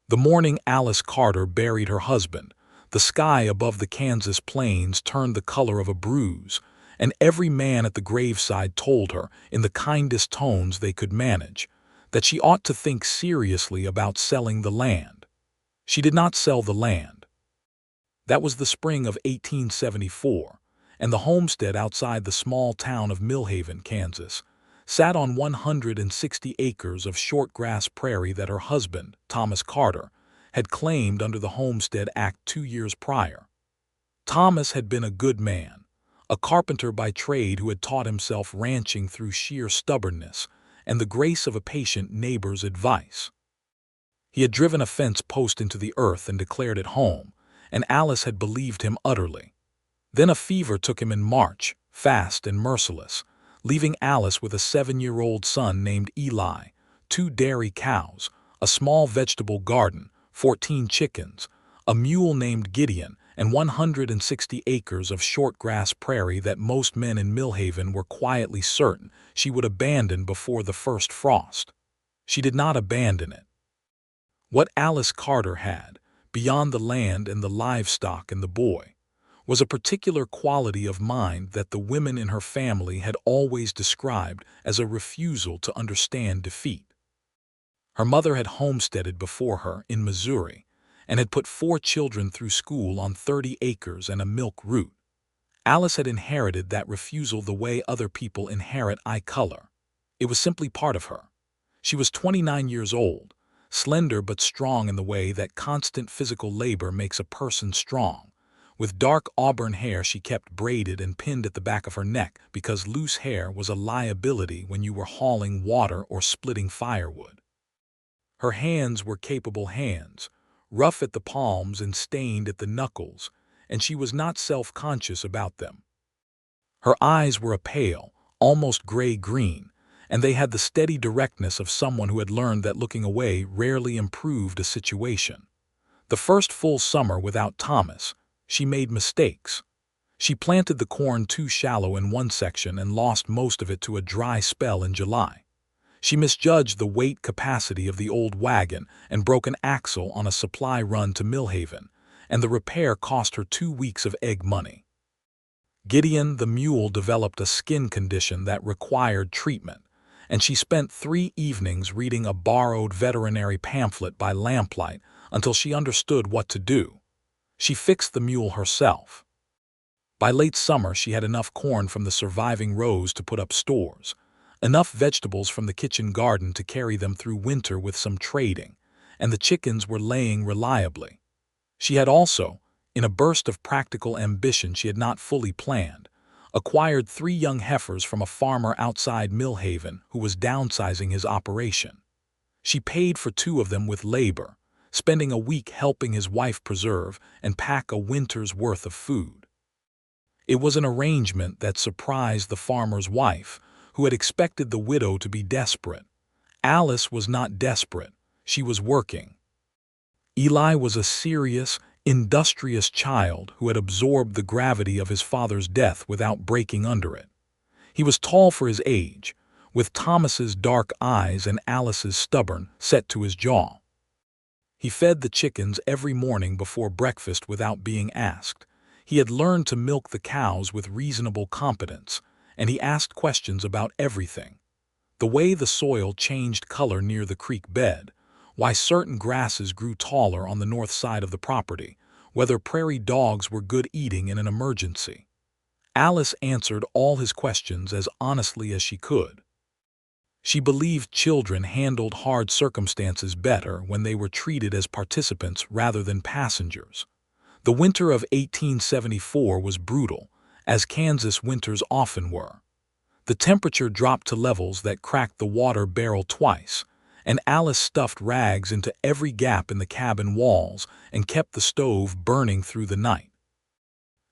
The morning Alice Carter buried her husband, the sky above the Kansas plains turned the color of a bruise, and every man at the graveside told her, in the kindest tones they could manage, that she ought to think seriously about selling the land. She did not sell the land. That was the spring of 1874, and the homestead outside the small town of Millhaven, Kansas, sat on 160 acres of short-grass prairie that her husband, Thomas Carter, had claimed under the Homestead Act 2 years prior. Thomas had been a good man, a carpenter by trade who had taught himself ranching through sheer stubbornness and the grace of a patient neighbor's advice. He had driven a fence post into the earth and declared it home, and Alice had believed him utterly. Then a fever took him in March, fast and merciless, leaving Alice with a 7-year-old son named Eli, 2 dairy cows, a small vegetable garden, 14 chickens, a mule named Gideon, and 160 acres of short-grass prairie that most men in Millhaven were quietly certain she would abandon before the first frost. She did not abandon it. What Alice Carter had, beyond the land and the livestock and the boy, was a particular quality of mind that the women in her family had always described as a refusal to understand defeat. Her mother had homesteaded before her in Missouri and had put 4 children through school on 30 acres and a milk route. Alice had inherited that refusal the way other people inherit eye color. It was simply part of her. She was 29 years old, slender but strong in the way that constant physical labor makes a person strong. With dark auburn hair she kept braided and pinned at the back of her neck because loose hair was a liability when you were hauling water or splitting firewood. Her hands were capable hands, rough at the palms and stained at the knuckles, and she was not self-conscious about them. Her eyes were a pale, almost gray-green, and they had the steady directness of someone who had learned that looking away rarely improved a situation. The first full summer without Thomas, she made mistakes. She planted the corn too shallow in one section and lost most of it to a dry spell in July. She misjudged the weight capacity of the old wagon and broke an axle on a supply run to Millhaven, and the repair cost her 2 weeks of egg money. Gideon the mule developed a skin condition that required treatment, and she spent 3 evenings reading a borrowed veterinary pamphlet by lamplight until she understood what to do. She fixed the mule herself. By late summer she had enough corn from the surviving rows to put up stores, enough vegetables from the kitchen garden to carry them through winter with some trading, and the chickens were laying reliably. She had also, in a burst of practical ambition she had not fully planned, acquired 3 young heifers from a farmer outside Millhaven who was downsizing his operation. She paid for 2 of them with labor, spending a week helping his wife preserve and pack a winter's worth of food. It was an arrangement that surprised the farmer's wife, who had expected the widow to be desperate. Alice was not desperate, she was working. Eli was a serious, industrious child who had absorbed the gravity of his father's death without breaking under it. He was tall for his age, with Thomas's dark eyes and Alice's stubborn, set to his jaw. He fed the chickens every morning before breakfast without being asked. He had learned to milk the cows with reasonable competence, and he asked questions about everything. The way the soil changed color near the creek bed, why certain grasses grew taller on the north side of the property, whether prairie dogs were good eating in an emergency. Alice answered all his questions as honestly as she could. She believed children handled hard circumstances better when they were treated as participants rather than passengers. The winter of 1874 was brutal, as Kansas winters often were. The temperature dropped to levels that cracked the water barrel twice, and Alice stuffed rags into every gap in the cabin walls and kept the stove burning through the night.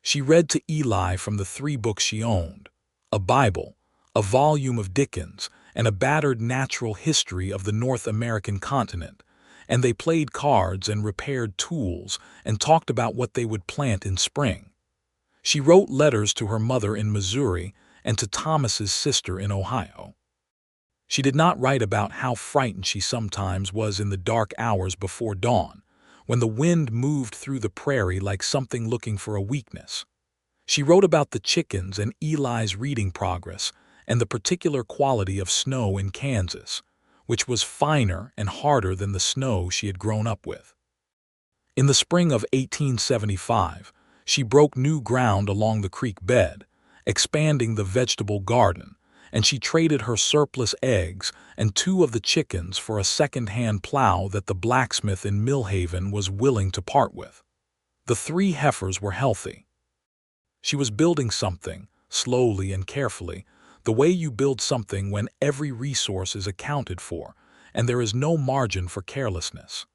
She read to Eli from the 3 books she owned, a Bible, a volume of Dickens, and a battered natural history of the North American continent, and they played cards and repaired tools and talked about what they would plant in spring. She wrote letters to her mother in Missouri and to Thomas's sister in Ohio. She did not write about how frightened she sometimes was in the dark hours before dawn, when the wind moved through the prairie like something looking for a weakness. She wrote about the chickens and Eli's reading progress and the particular quality of snow in Kansas, which was finer and harder than the snow she had grown up with. In the spring of 1875, she broke new ground along the creek bed, expanding the vegetable garden, and she traded her surplus eggs and 2 of the chickens for a second-hand plow that the blacksmith in Millhaven was willing to part with. The 3 heifers were healthy. She was building something, slowly and carefully, the way you build something when every resource is accounted for and there is no margin for carelessness.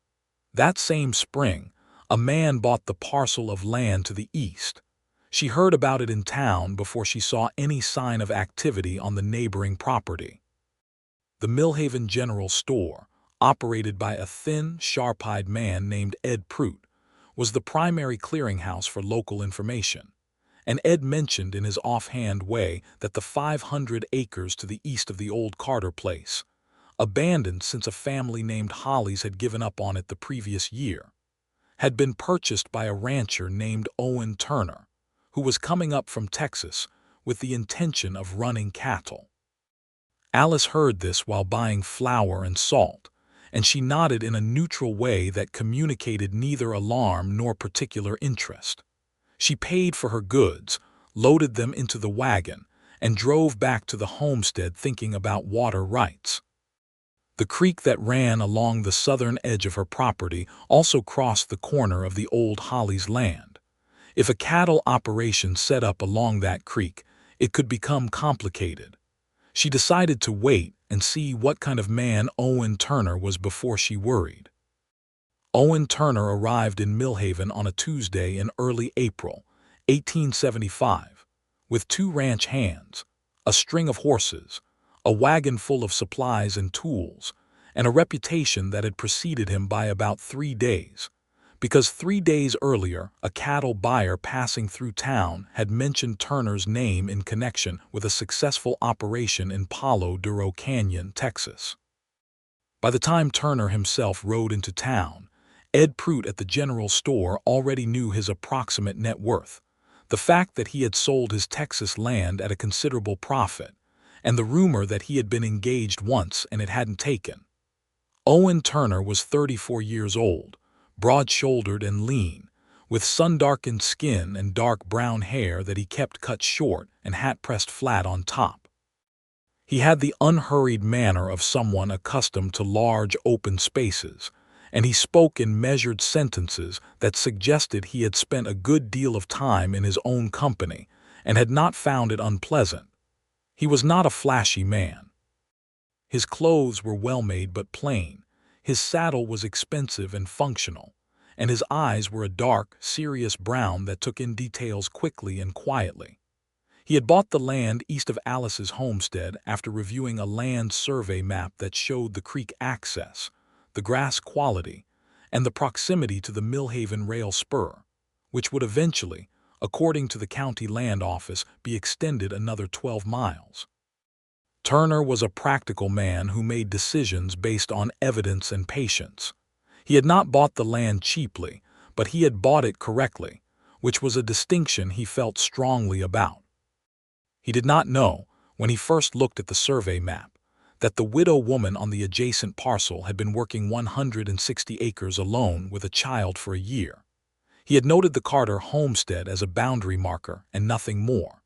That same spring, a man bought the parcel of land to the east. She heard about it in town before she saw any sign of activity on the neighboring property. The Millhaven General Store, operated by a thin, sharp-eyed man named Ed Prout, was the primary clearinghouse for local information, and Ed mentioned in his offhand way that the 500 acres to the east of the old Carter place, abandoned since a family named Hollies had given up on it the previous year, had been purchased by a rancher named Owen Turner, who was coming up from Texas with the intention of running cattle. Alice heard this while buying flour and salt, and she nodded in a neutral way that communicated neither alarm nor particular interest. She paid for her goods, loaded them into the wagon, and drove back to the homestead thinking about water rights. The creek that ran along the southern edge of her property also crossed the corner of the old Hollies land. If a cattle operation set up along that creek, it could become complicated. She decided to wait and see what kind of man Owen Turner was before she worried. Owen Turner arrived in Millhaven on a Tuesday in early April, 1875, with 2 ranch hands, a string of horses, a wagon full of supplies and tools, and a reputation that had preceded him by about 3 days, because 3 days earlier a cattle buyer passing through town had mentioned Turner's name in connection with a successful operation in Palo Duro Canyon, Texas. By the time Turner himself rode into town, Ed Prout at the general store already knew his approximate net worth, the fact that he had sold his Texas land at a considerable profit, and the rumor that he had been engaged once and it hadn't taken. Owen Turner was 34 years old, broad-shouldered and lean, with sun-darkened skin and dark brown hair that he kept cut short and hat pressed flat on top. He had the unhurried manner of someone accustomed to large open spaces, and he spoke in measured sentences that suggested he had spent a good deal of time in his own company and had not found it unpleasant. He was not a flashy man. His clothes were well-made but plain, his saddle was expensive and functional, and his eyes were a dark, serious brown that took in details quickly and quietly. He had bought the land east of Alice's homestead after reviewing a land survey map that showed the creek access, the grass quality, and the proximity to the Millhaven rail spur, which would eventually, according to the county land office, be extended another 12 miles. Turner was a practical man who made decisions based on evidence and patience. He had not bought the land cheaply, but he had bought it correctly, which was a distinction he felt strongly about. He did not know, when he first looked at the survey map, that the widow woman on the adjacent parcel had been working 160 acres alone with a child for a year. He had noted the Carter homestead as a boundary marker and nothing more.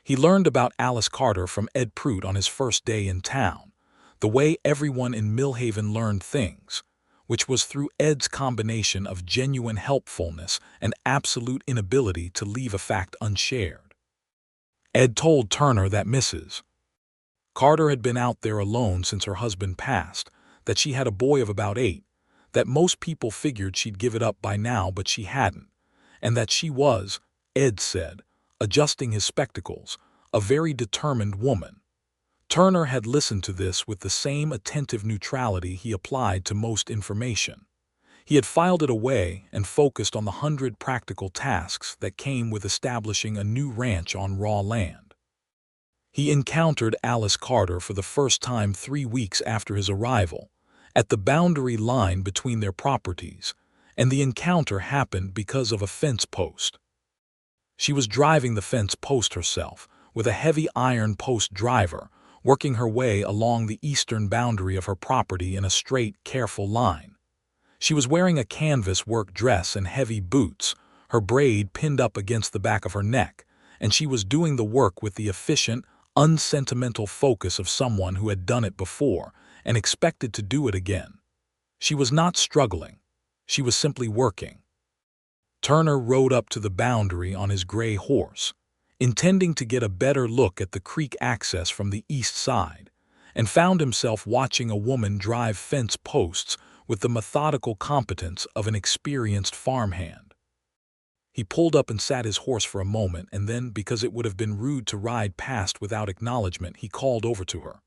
He learned about Alice Carter from Ed Prout on his first day in town, the way everyone in Millhaven learned things, which was through Ed's combination of genuine helpfulness and absolute inability to leave a fact unshared. Ed told Turner that Mrs. Carter had been out there alone since her husband passed, that she had a boy of about 8, that most people figured she'd give it up by now but she hadn't, and that she was, Ed said, adjusting his spectacles, a very determined woman. Turner had listened to this with the same attentive neutrality he applied to most information. He had filed it away and focused on the 100 practical tasks that came with establishing a new ranch on raw land. He encountered Alice Carter for the first time 3 weeks after his arrival, at the boundary line between their properties, and the encounter happened because of a fence post. She was driving the fence post herself, with a heavy iron post driver, working her way along the eastern boundary of her property in a straight, careful line. She was wearing a canvas work dress and heavy boots, her braid pinned up against the back of her neck, and she was doing the work with the efficient, unsentimental focus of someone who had done it before and expected to do it again. She was not struggling. She was simply working. Turner rode up to the boundary on his gray horse, intending to get a better look at the creek access from the east side, and found himself watching a woman drive fence posts with the methodical competence of an experienced farmhand. He pulled up and sat his horse for a moment, and then, because it would have been rude to ride past without acknowledgement, he called over to her.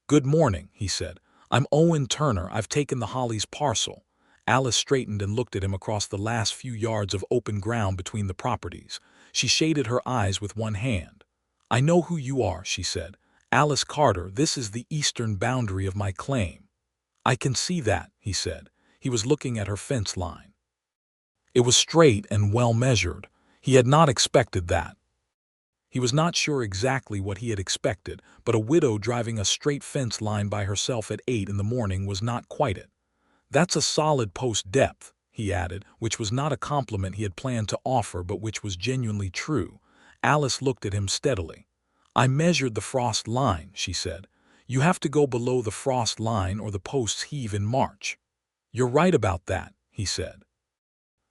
"Good morning," he said. "I'm Owen Turner. I've taken the Hollies parcel." Alice straightened and looked at him across the last few yards of open ground between the properties. She shaded her eyes with one hand. "I know who you are," she said. "Alice Carter. This is the eastern boundary of my claim." "I can see that," he said. He was looking at her fence line. It was straight and well measured. He had not expected that. He was not sure exactly what he had expected, but a widow driving a straight fence line by herself at 8 in the morning was not quite it. "That's a solid post depth," he added, which was not a compliment he had planned to offer but which was genuinely true. Alice looked at him steadily. "I measured the frost line," she said. "You have to go below the frost line or the posts heave in March." "You're right about that," he said.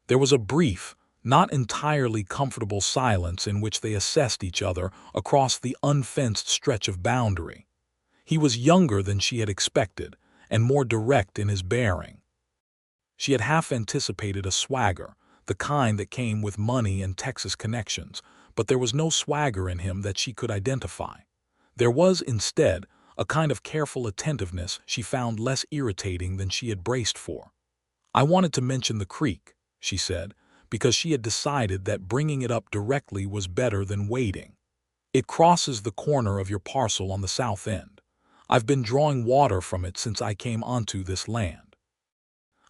There was a brief, not entirely comfortable silence in which they assessed each other across the unfenced stretch of boundary. He was younger than she had expected, and more direct in his bearing. She had half anticipated a swagger, the kind that came with money and Texas connections, but there was no swagger in him that she could identify. There was, instead, a kind of careful attentiveness she found less irritating than she had braced for. "I wanted to mention the creek," she said, because she had decided that bringing it up directly was better than waiting. "It crosses the corner of your parcel on the south end. I've been drawing water from it since I came onto this land.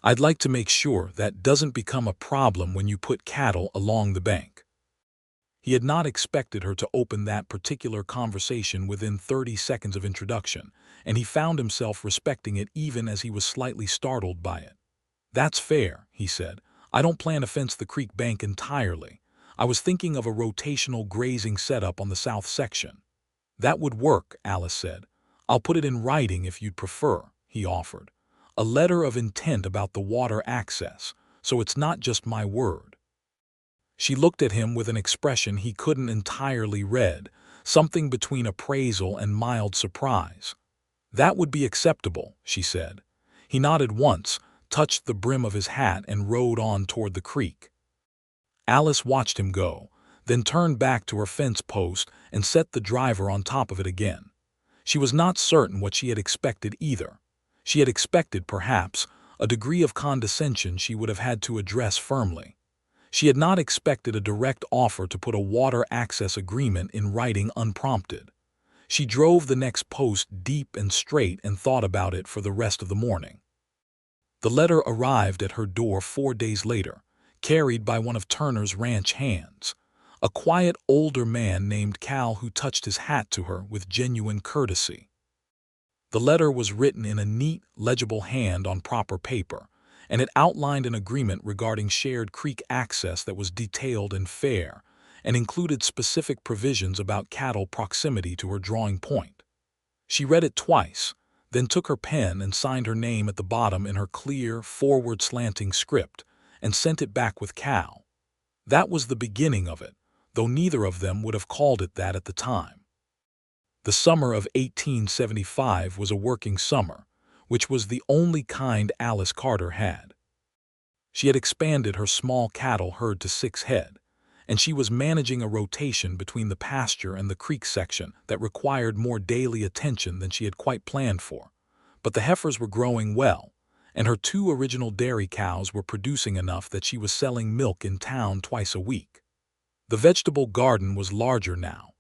I'd like to make sure that doesn't become a problem when you put cattle along the bank." He had not expected her to open that particular conversation within 30 seconds of introduction, and he found himself respecting it even as he was slightly startled by it. "That's fair," he said. "I don't plan to fence the creek bank entirely. I was thinking of a rotational grazing setup on the south section." "That would work," Alice said. "I'll put it in writing if you'd prefer," he offered. "A letter of intent about the water access, so it's not just my word." She looked at him with an expression he couldn't entirely read, something between appraisal and mild surprise. "That would be acceptable," she said. He nodded once, touched the brim of his hat, and rode on toward the creek. Alice watched him go, then turned back to her fence post and set the driver on top of it again. She was not certain what she had expected either. She had expected, perhaps, a degree of condescension she would have had to address firmly. She had not expected a direct offer to put a water access agreement in writing unprompted. She drove the next post deep and straight and thought about it for the rest of the morning. The letter arrived at her door 4 days later, carried by one of Turner's ranch hands, a quiet older man named Cal who touched his hat to her with genuine courtesy. The letter was written in a neat, legible hand on proper paper, and it outlined an agreement regarding shared creek access that was detailed and fair, and included specific provisions about cattle proximity to her drawing point. She read it twice, then took her pen and signed her name at the bottom in her clear, forward-slanting script, and sent it back with Cal. That was the beginning of it, though neither of them would have called it that at the time. The summer of 1875 was a working summer, which was the only kind Alice Carter had. She had expanded her small cattle herd to 6 head, and she was managing a rotation between the pasture and the creek section that required more daily attention than she had quite planned for. But the heifers were growing well, and her 2 original dairy cows were producing enough that she was selling milk in town twice a week. The vegetable garden was larger now,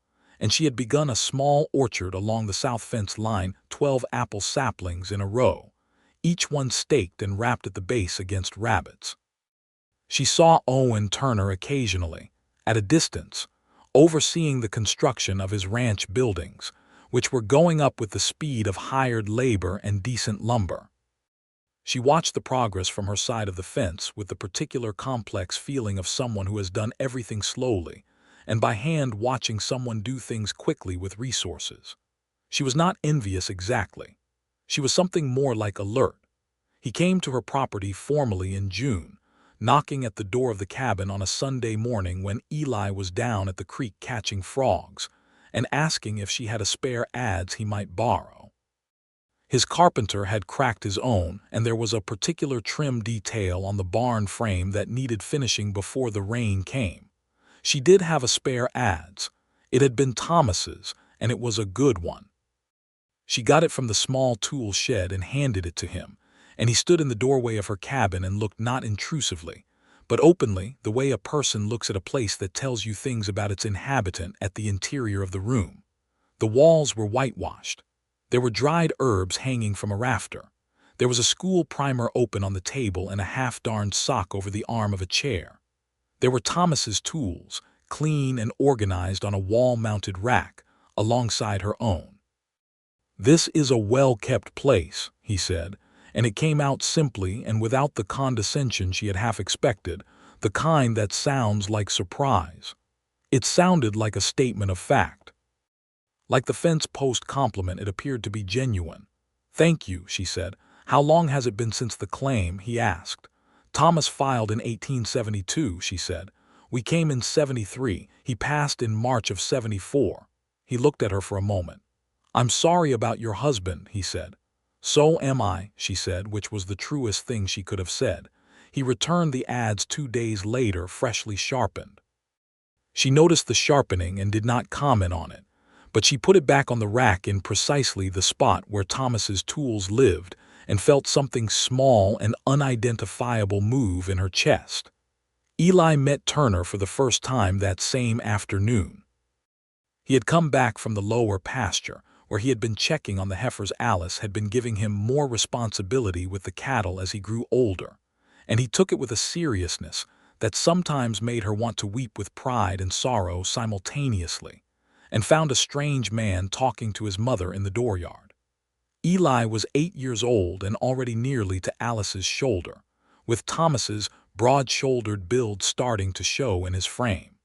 and she had begun a small orchard along the south fence line, 12 apple saplings in a row, each one staked and wrapped at the base against rabbits. She saw Owen Turner occasionally, at a distance, overseeing the construction of his ranch buildings, which were going up with the speed of hired labor and decent lumber. She watched the progress from her side of the fence with the particular complex feeling of someone who has done everything slowly, and by hand watching someone do things quickly with resources. She was not envious exactly. She was something more like alert. He came to her property formally in June, knocking at the door of the cabin on a Sunday morning when Eli was down at the creek catching frogs, and asking if she had a spare adze he might borrow. His carpenter had cracked his own, and there was a particular trim detail on the barn frame that needed finishing before the rain came. She did have a spare adze. It had been Thomas's, and it was a good one. She got it from the small tool shed and handed it to him, and he stood in the doorway of her cabin and looked not intrusively, but openly, the way a person looks at a place that tells you things about its inhabitant at the interior of the room. The walls were whitewashed. There were dried herbs hanging from a rafter. There was a school primer open on the table and a half-darned sock over the arm of a chair. There were Thomas's tools, clean and organized on a wall-mounted rack, alongside her own. "This is a well-kept place," he said, and it came out simply and without the condescension she had half expected, the kind that sounds like surprise. It sounded like a statement of fact. Like the fence post compliment, it appeared to be genuine. "Thank you," she said. "How long has it been since the claim?" he asked. "Thomas filed in 1872, she said. "We came in 73. He passed in March of 74. He looked at her for a moment. "I'm sorry about your husband," he said. "So am I," she said, which was the truest thing she could have said. He returned the adze 2 days later, freshly sharpened. She noticed the sharpening and did not comment on it, but she put it back on the rack in precisely the spot where Thomas's tools lived and felt something small and unidentifiable move in her chest. Eli met Turner for the first time that same afternoon. He had come back from the lower pasture, where he had been checking on the heifers. Alice had been giving him more responsibility with the cattle as he grew older, and he took it with a seriousness that sometimes made her want to weep with pride and sorrow simultaneously, and found a strange man talking to his mother in the dooryard. Eli was 8 years old and already nearly to Alice's shoulder, with Thomas's broad-shouldered build starting to show in his frame.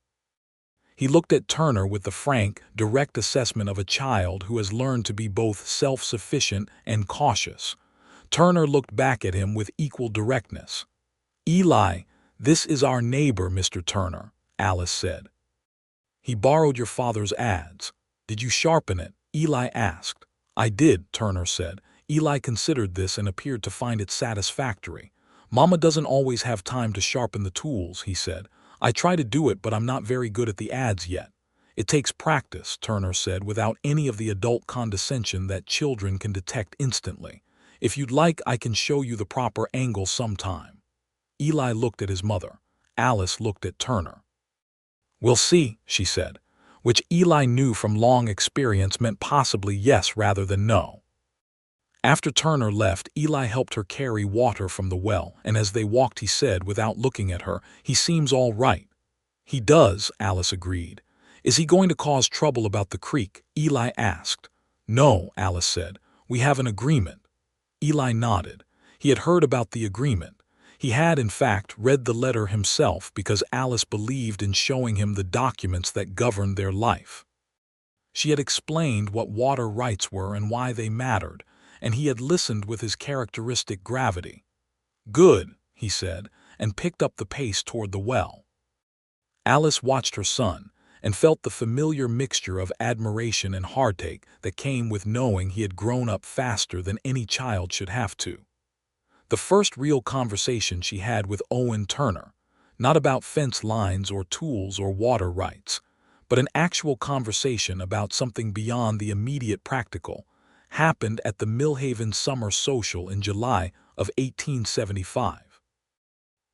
He looked at Turner with the frank, direct assessment of a child who has learned to be both self-sufficient and cautious. Turner looked back at him with equal directness. "Eli, this is our neighbor, Mr. Turner," Alice said. "He borrowed your father's adze. Did you sharpen it?" Eli asked. "I did," Turner said. Eli considered this and appeared to find it satisfactory. "Mama doesn't always have time to sharpen the tools," he said. "I try to do it, but I'm not very good at the adze yet." "It takes practice," Turner said, without any of the adult condescension that children can detect instantly. "If you'd like, I can show you the proper angle sometime." Eli looked at his mother. Alice looked at Turner. "We'll see," she said, which Eli knew from long experience meant possibly yes rather than no. After Turner left, Eli helped her carry water from the well, and as they walked he said, without looking at her, "He seems all right." "He does," Alice agreed. "Is he going to cause trouble about the creek?" Eli asked. "No," Alice said. "We have an agreement." Eli nodded. He had heard about the agreement. He had, in fact, read the letter himself because Alice believed in showing him the documents that governed their life. She had explained what water rights were and why they mattered, and he had listened with his characteristic gravity. "Good," he said, and picked up the pace toward the well. Alice watched her son and felt the familiar mixture of admiration and heartache that came with knowing he had grown up faster than any child should have to. The first real conversation she had with Owen Turner, not about fence lines or tools or water rights, but an actual conversation about something beyond the immediate practical, happened at the Millhaven Summer Social in July of 1875.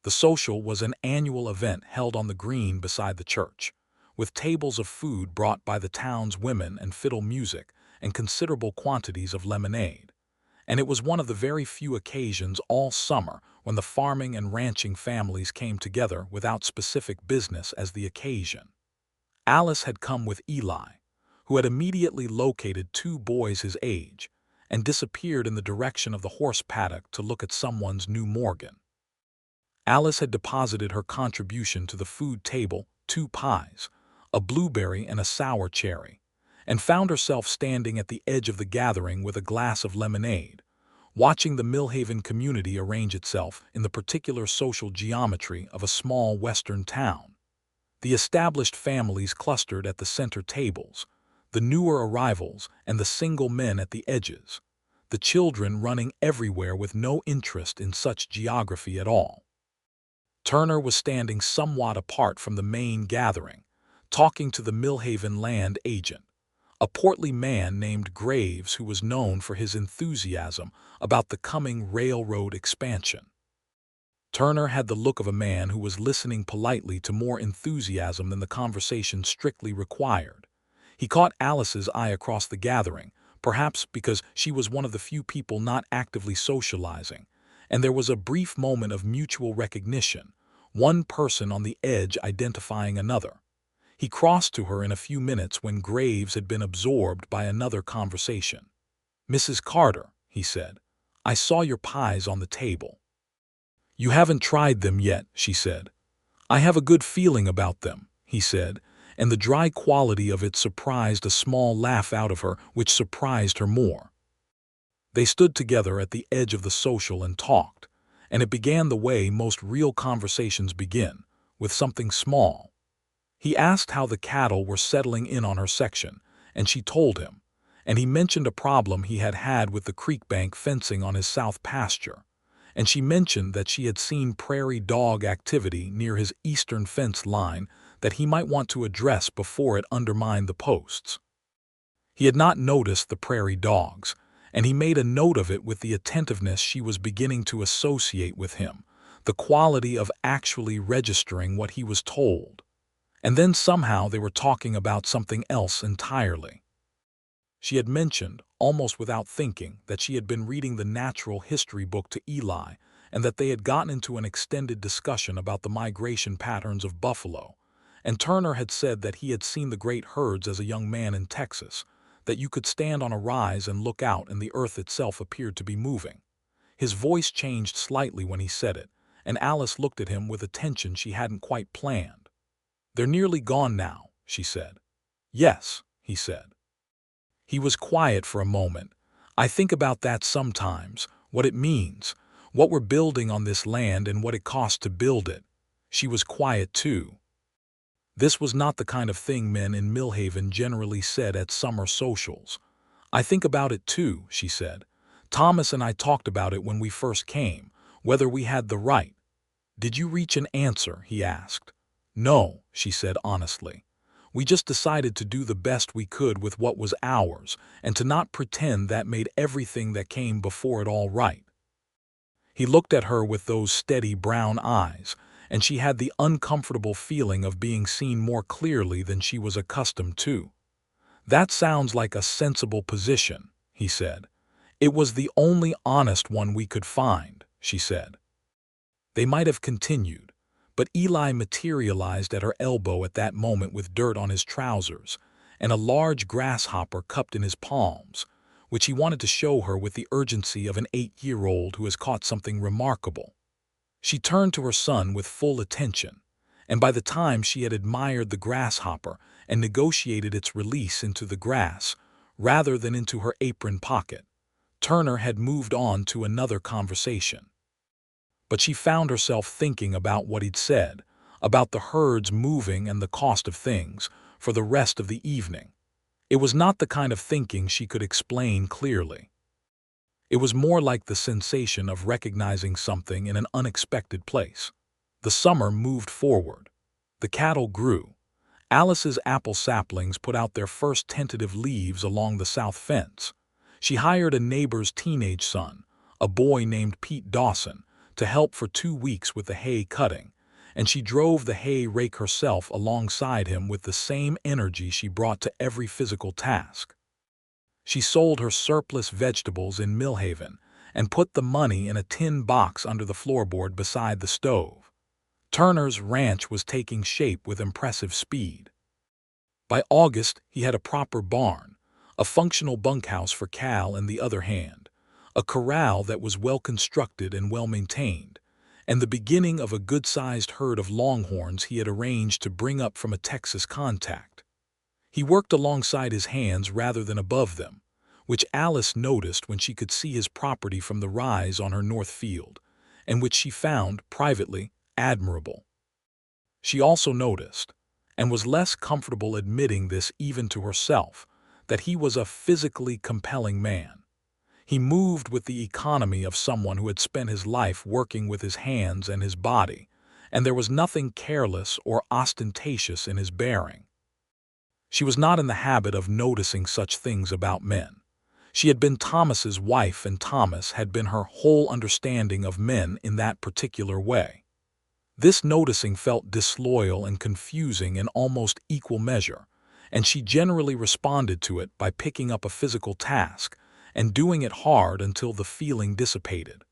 The social was an annual event held on the green beside the church, with tables of food brought by the town's women and fiddle music and considerable quantities of lemonade. And it was one of the very few occasions all summer when the farming and ranching families came together without specific business as the occasion. Alice had come with Eli, who had immediately located two boys his age and disappeared in the direction of the horse paddock to look at someone's new Morgan. Alice had deposited her contribution to the food table, 2 pies, a blueberry and a sour cherry, and found herself standing at the edge of the gathering with a glass of lemonade, watching the Millhaven community arrange itself in the particular social geometry of a small western town. The established families clustered at the center tables, the newer arrivals and the single men at the edges, the children running everywhere with no interest in such geography at all. Turner was standing somewhat apart from the main gathering, talking to the Millhaven land agent, a portly man named Graves who was known for his enthusiasm about the coming railroad expansion. Turner had the look of a man who was listening politely to more enthusiasm than the conversation strictly required. He caught Alice's eye across the gathering, perhaps because she was one of the few people not actively socializing, and there was a brief moment of mutual recognition, one person on the edge identifying another. He crossed to her in a few minutes when Graves had been absorbed by another conversation. "Mrs. Carter," he said, "I saw your pies on the table." "You haven't tried them yet," she said. "I have a good feeling about them," he said, and the dry quality of it surprised a small laugh out of her, which surprised her more. They stood together at the edge of the social and talked, and it began the way most real conversations begin, with something small. He asked how the cattle were settling in on her section, and she told him, and he mentioned a problem he had had with the creek bank fencing on his south pasture, and she mentioned that she had seen prairie dog activity near his eastern fence line that he might want to address before it undermined the posts. He had not noticed the prairie dogs, and he made a note of it with the attentiveness she was beginning to associate with him, the quality of actually registering what he was told. And then somehow they were talking about something else entirely. She had mentioned, almost without thinking, that she had been reading the natural history book to Eli, and that they had gotten into an extended discussion about the migration patterns of buffalo, and Turner had said that he had seen the great herds as a young man in Texas, that you could stand on a rise and look out and the earth itself appeared to be moving. His voice changed slightly when he said it, and Alice looked at him with attention she hadn't quite planned. "They're nearly gone now," she said. "Yes," he said. He was quiet for a moment. "I think about that sometimes, what it means, what we're building on this land and what it costs to build it." She was quiet too. This was not the kind of thing men in Millhaven generally said at summer socials. "I think about it too," she said. "Thomas and I talked about it when we first came, whether we had the right." "Did you reach an answer?" he asked. "No," she said honestly. "We just decided to do the best we could with what was ours and to not pretend that made everything that came before it all right." He looked at her with those steady brown eyes, and she had the uncomfortable feeling of being seen more clearly than she was accustomed to. "That sounds like a sensible position," he said. "It was the only honest one we could find," she said. They might have continued, but Eli materialized at her elbow at that moment with dirt on his trousers and a large grasshopper cupped in his palms, which he wanted to show her with the urgency of an 8-year-old who has caught something remarkable. She turned to her son with full attention, and by the time she had admired the grasshopper and negotiated its release into the grass, rather than into her apron pocket, Turner had moved on to another conversation. But she found herself thinking about what he'd said, about the herds moving and the cost of things, for the rest of the evening. It was not the kind of thinking she could explain clearly. It was more like the sensation of recognizing something in an unexpected place. The summer moved forward. The cattle grew. Alice's apple saplings put out their first tentative leaves along the south fence. She hired a neighbor's teenage son, a boy named Pete Dawson, to help for 2 weeks with the hay cutting, and she drove the hay rake herself alongside him with the same energy she brought to every physical task. She sold her surplus vegetables in Millhaven and put the money in a tin box under the floorboard beside the stove. Turner's ranch was taking shape with impressive speed. By August, he had a proper barn, a functional bunkhouse for Cal and the other hand, a corral that was well constructed and well maintained, and the beginning of a good-sized herd of longhorns he had arranged to bring up from a Texas contact. He worked alongside his hands rather than above them, which Alice noticed when she could see his property from the rise on her north field, and which she found, privately, admirable. She also noticed, and was less comfortable admitting this even to herself, that he was a physically compelling man. He moved with the economy of someone who had spent his life working with his hands and his body, and there was nothing careless or ostentatious in his bearing. She was not in the habit of noticing such things about men. She had been Thomas's wife, and Thomas had been her whole understanding of men in that particular way. This noticing felt disloyal and confusing in almost equal measure, and she generally responded to it by picking up a physical task and doing it hard until the feeling dissipated.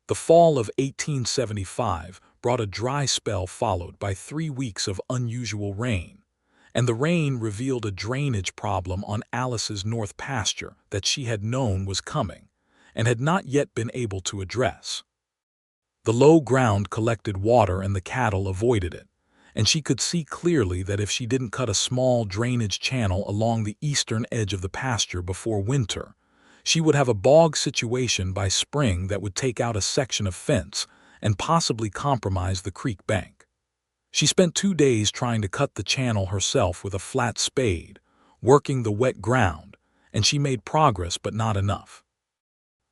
The fall of 1875 brought a dry spell followed by 3 weeks of unusual rain, and the rain revealed a drainage problem on Alice's north pasture that she had known was coming and had not yet been able to address. The low ground collected water and the cattle avoided it, and she could see clearly that if she didn't cut a small drainage channel along the eastern edge of the pasture before winter, she would have a bog situation by spring that would take out a section of fence and possibly compromise the creek bank. She spent 2 days trying to cut the channel herself with a flat spade, working the wet ground, and she made progress but not enough.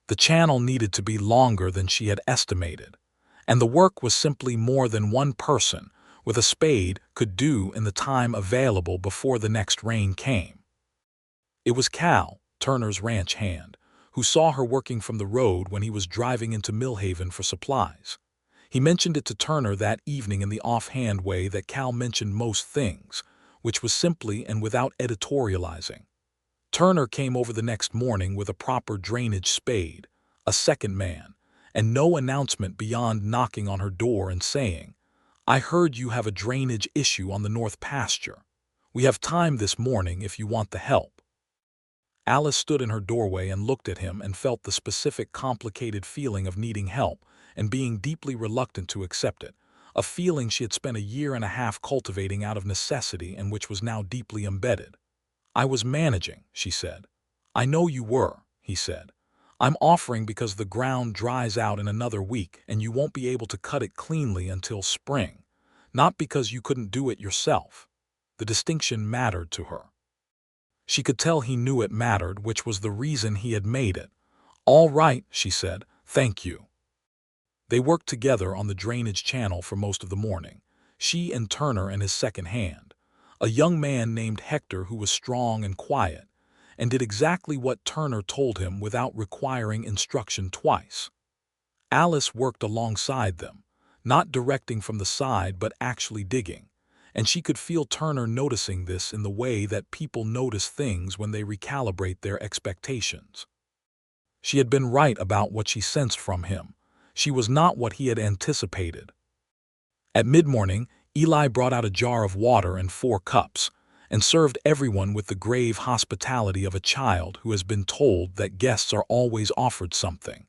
The channel needed to be longer than she had estimated, and the work was simply more than one person with a spade could do in the time available before the next rain came. It was Cal, Turner's ranch hand, who saw her working from the road when he was driving into Millhaven for supplies. He mentioned it to Turner that evening in the offhand way that Cal mentioned most things, which was simply and without editorializing. Turner came over the next morning with a proper drainage spade, a second man, and no announcement beyond knocking on her door and saying, "I heard you have a drainage issue on the north pasture. We have time this morning if you want the help." Alice stood in her doorway and looked at him and felt the specific complicated feeling of needing help and being deeply reluctant to accept it, a feeling she had spent a year and a half cultivating out of necessity and which was now deeply embedded. "I was managing," she said. "I know you were," he said. "I'm offering because the ground dries out in another week and you won't be able to cut it cleanly until spring, not because you couldn't do it yourself." The distinction mattered to her. She could tell he knew it mattered, which was the reason he had made it. "All right," she said, "thank you." They worked together on the drainage channel for most of the morning, she and Turner and his second hand, a young man named Hector who was strong and quiet, and did exactly what Turner told him without requiring instruction twice. Alice worked alongside them, not directing from the side but actually digging, and she could feel Turner noticing this in the way that people notice things when they recalibrate their expectations. She had been right about what she sensed from him. She was not what he had anticipated. At mid-morning, Eli brought out a jar of water and 4 cups, and served everyone with the grave hospitality of a child who has been told that guests are always offered something,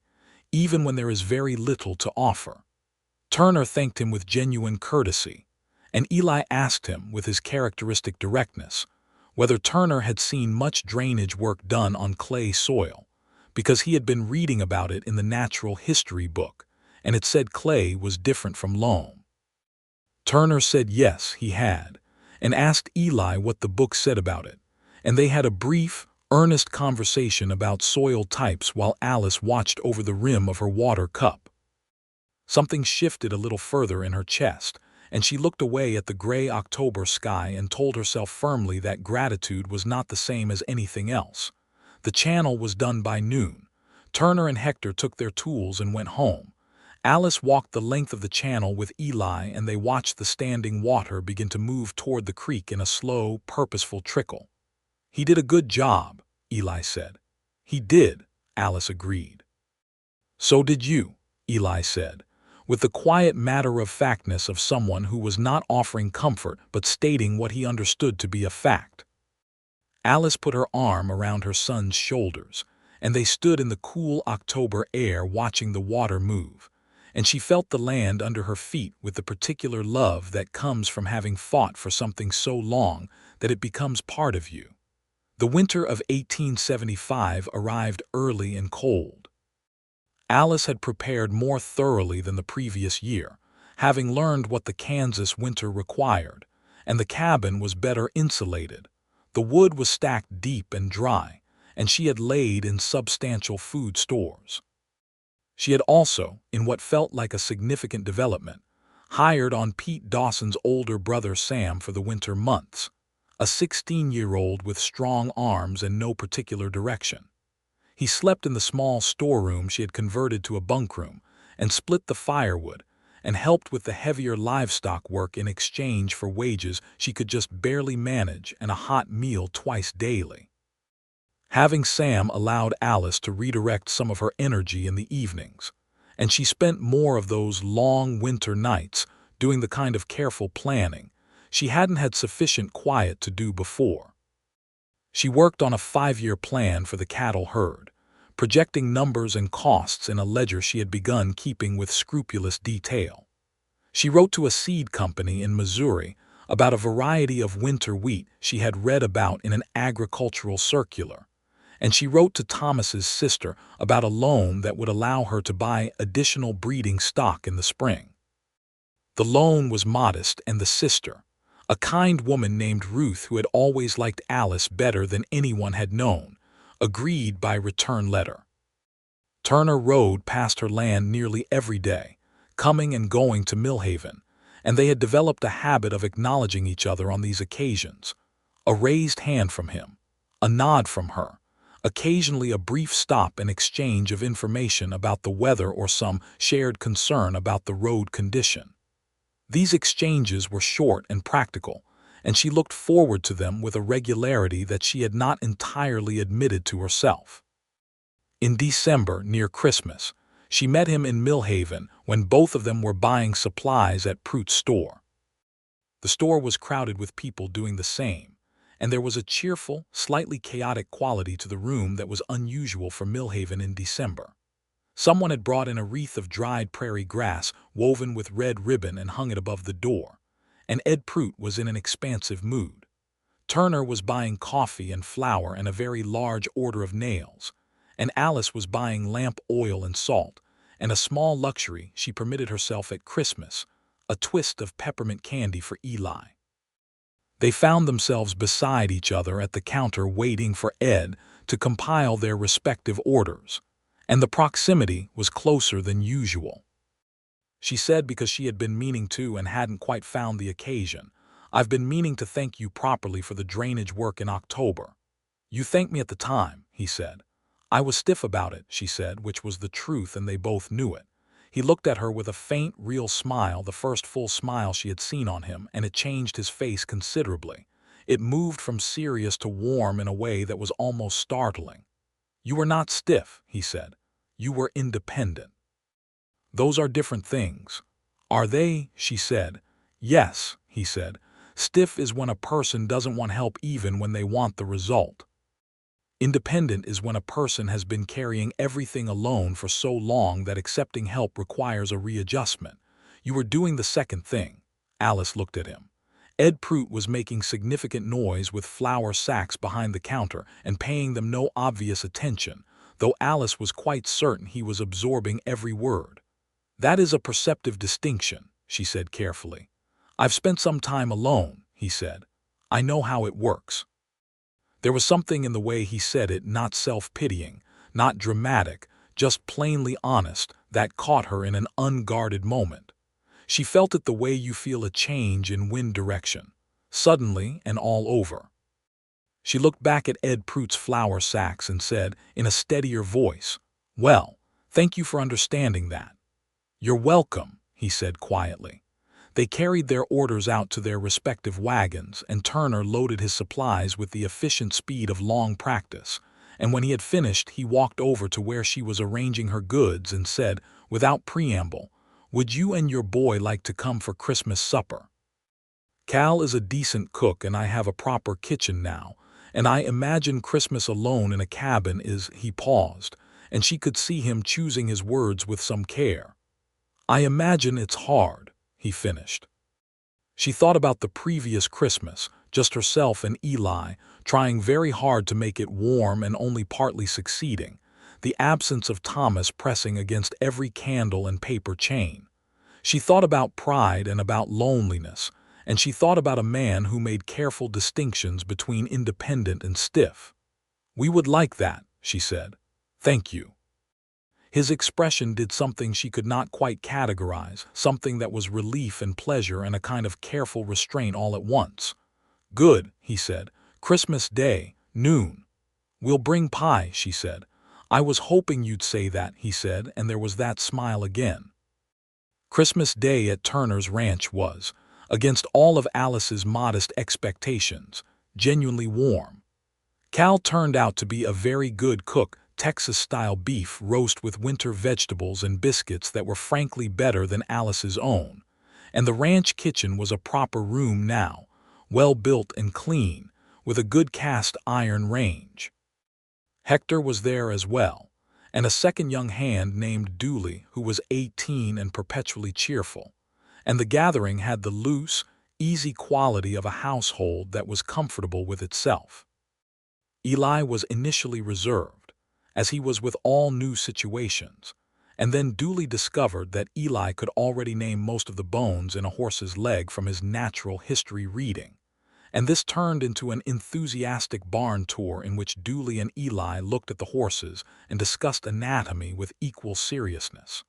even when there is very little to offer. Turner thanked him with genuine courtesy, and Eli asked him, with his characteristic directness, whether Turner had seen much drainage work done on clay soil, because he had been reading about it in the natural history book, and it said clay was different from loam. Turner said yes, he had, and asked Eli what the book said about it, and they had a brief, earnest conversation about soil types while Alice watched over the rim of her water cup. Something shifted a little further in her chest, and she looked away at the gray October sky and told herself firmly that gratitude was not the same as anything else. The channel was done by noon. Turner and Hector took their tools and went home. Alice walked the length of the channel with Eli, and they watched the standing water begin to move toward the creek in a slow, purposeful trickle. "He did a good job," Eli said. "He did," Alice agreed. "So did you," Eli said, with the quiet matter-of-factness of someone who was not offering comfort but stating what he understood to be a fact. Alice put her arm around her son's shoulders, and they stood in the cool October air watching the water move, and she felt the land under her feet with the particular love that comes from having fought for something so long that it becomes part of you. The winter of 1875 arrived early and cold. Alice had prepared more thoroughly than the previous year, having learned what the Kansas winter required, and the cabin was better insulated. The wood was stacked deep and dry, and she had laid in substantial food stores. She had also, in what felt like a significant development, hired on Pete Dawson's older brother Sam for the winter months, a 16-year-old with strong arms and no particular direction. He slept in the small storeroom she had converted to a bunkroom, and split the firewood, and helped with the heavier livestock work in exchange for wages she could just barely manage and a hot meal twice daily. Having Sam allowed Alice to redirect some of her energy in the evenings, and she spent more of those long winter nights doing the kind of careful planning she hadn't had sufficient quiet to do before. She worked on a 5-year plan for the cattle herd, projecting numbers and costs in a ledger she had begun keeping with scrupulous detail. She wrote to a seed company in Missouri about a variety of winter wheat she had read about in an agricultural circular, and she wrote to Thomas's sister about a loan that would allow her to buy additional breeding stock in the spring. The loan was modest, and the sister, a kind woman named Ruth who had always liked Alice better than anyone had known, agreed by return letter. Turner rode past her land nearly every day, coming and going to Millhaven, and they had developed a habit of acknowledging each other on these occasions. A raised hand from him, a nod from her, occasionally a brief stop and exchange of information about the weather or some shared concern about the road condition. These exchanges were short and practical, and she looked forward to them with a regularity that she had not entirely admitted to herself. In December, near Christmas, she met him in Millhaven when both of them were buying supplies at Pruett's store. The store was crowded with people doing the same, and there was a cheerful, slightly chaotic quality to the room that was unusual for Millhaven in December. Someone had brought in a wreath of dried prairie grass woven with red ribbon and hung it above the door, and Ed Pruitt was in an expansive mood. Turner was buying coffee and flour and a very large order of nails, and Alice was buying lamp oil and salt, and a small luxury she permitted herself at Christmas, a twist of peppermint candy for Eli. They found themselves beside each other at the counter waiting for Ed to compile their respective orders, and the proximity was closer than usual. She said, because she had been meaning to and hadn't quite found the occasion, "I've been meaning to thank you properly for the drainage work in October." "You thanked me at the time," he said. "I was stiff about it," she said, which was the truth, and they both knew it. He looked at her with a faint, real smile, the first full smile she had seen on him, and it changed his face considerably. It moved from serious to warm in a way that was almost startling. "You were not stiff," he said. "You were independent." "Those are different things." "Are they?" she said. "Yes," he said. "Stiff is when a person doesn't want help even when they want the result. Independent is when a person has been carrying everything alone for so long that accepting help requires a readjustment. You were doing the second thing." Alice looked at him. Ed Pruitt was making significant noise with flour sacks behind the counter and paying them no obvious attention, though Alice was quite certain he was absorbing every word. "That is a perceptive distinction," she said carefully. "I've spent some time alone," he said. "I know how it works." There was something in the way he said it, not self-pitying, not dramatic, just plainly honest, that caught her in an unguarded moment. She felt it the way you feel a change in wind direction, suddenly and all over. She looked back at Ed Pruitt's flour sacks and said, in a steadier voice, "Well, thank you for understanding that. "You're welcome," he said quietly. They carried their orders out to their respective wagons, and Turner loaded his supplies with the efficient speed of long practice. And when he had finished, he walked over to where she was arranging her goods and said, without preamble, "Would you and your boy like to come for Christmas supper? Cal is a decent cook and I have a proper kitchen now, and I imagine Christmas alone in a cabin is—" He paused, and she could see him choosing his words with some care. "I imagine it's hard," he finished. She thought about the previous Christmas, just herself and Eli, trying very hard to make it warm and only partly succeeding, the absence of Thomas pressing against every candle and paper chain. She thought about pride and about loneliness, and she thought about a man who made careful distinctions between independent and stiff. "We would like that," she said. "Thank you." His expression did something she could not quite categorize, something that was relief and pleasure and a kind of careful restraint all at once. "Good," he said. "Christmas Day, noon." "We'll bring pie," she said. "I was hoping you'd say that," he said, and there was that smile again. Christmas Day at Turner's ranch was, against all of Alice's modest expectations, genuinely warm. Cal turned out to be a very good cook, Texas-style beef roast with winter vegetables and biscuits that were frankly better than Alice's own. And the ranch kitchen was a proper room now, well built and clean, with a good cast iron range. Hector was there as well, and a second young hand named Dooley, who was 18 and perpetually cheerful. And the gathering had the loose, easy quality of a household that was comfortable with itself. Eli was initially reserved, as he was with all new situations, and then Dooley discovered that Eli could already name most of the bones in a horse's leg from his natural history reading, and this turned into an enthusiastic barn tour in which Dooley and Eli looked at the horses and discussed anatomy with equal seriousness.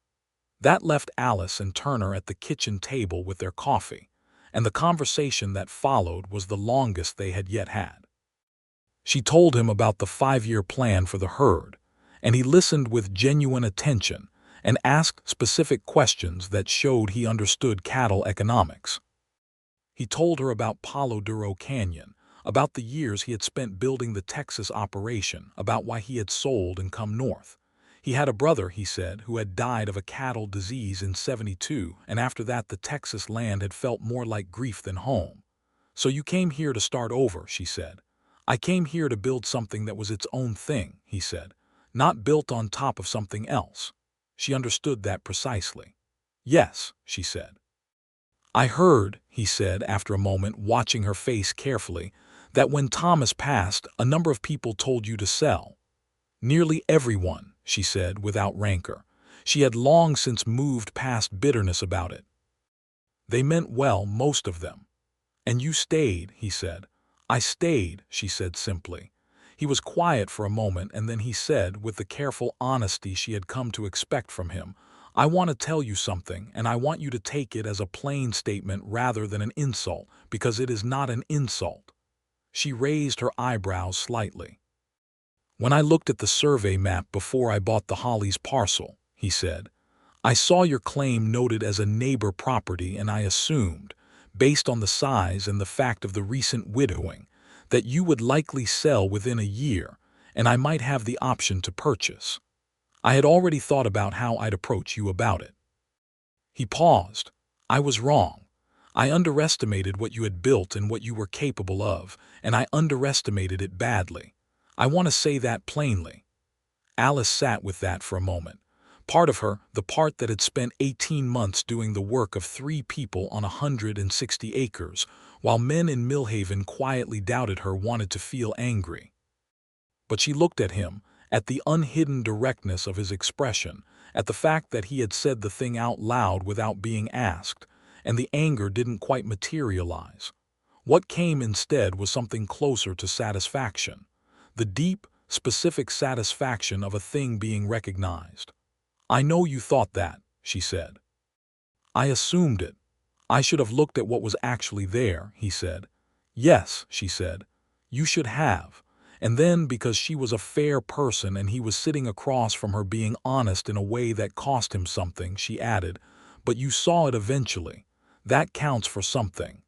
That left Alice and Turner at the kitchen table with their coffee, and the conversation that followed was the longest they had yet had. She told him about the 5-year plan for the herd, and he listened with genuine attention and asked specific questions that showed he understood cattle economics. He told her about Palo Duro Canyon, about the years he had spent building the Texas operation, about why he had sold and come north. He had a brother, he said, who had died of a cattle disease in '72, and after that the Texas land had felt more like grief than home. "So you came here to start over," she said. "I came here to build something that was its own thing," he said, "not built on top of something else." She understood that precisely. "Yes," she said. "I heard," he said after a moment, watching her face carefully, "that when Thomas passed, a number of people told you to sell." "Nearly everyone," she said without rancor. She had long since moved past bitterness about it. "They meant well, most of them." "And you stayed," he said. "I stayed," she said simply. He was quiet for a moment, and then he said, with the careful honesty she had come to expect from him, "I want to tell you something, and I want you to take it as a plain statement rather than an insult, because it is not an insult." She raised her eyebrows slightly. "When I looked at the survey map before I bought the Hollies parcel," he said, "I saw your claim noted as a neighbor property, and I assumed, based on the size and the fact of the recent widowing, that you would likely sell within a year, and I might have the option to purchase. I had already thought about how I'd approach you about it." He paused. "I was wrong. I underestimated what you had built and what you were capable of, and I underestimated it badly. I want to say that plainly." Alice sat with that for a moment. Part of her, the part that had spent 18 months doing the work of 3 people on 160 acres, while men in Millhaven quietly doubted her, wanted to feel angry. But she looked at him, at the unhidden directness of his expression, at the fact that he had said the thing out loud without being asked, and the anger didn't quite materialize. What came instead was something closer to satisfaction, the deep, specific satisfaction of a thing being recognized. "I know you thought that," she said. "I assumed it. I should have looked at what was actually there," he said. "Yes," she said, "you should have. And then, because she was a fair person and he was sitting across from her being honest in a way that cost him something, she added, "But you saw it eventually. That counts for something."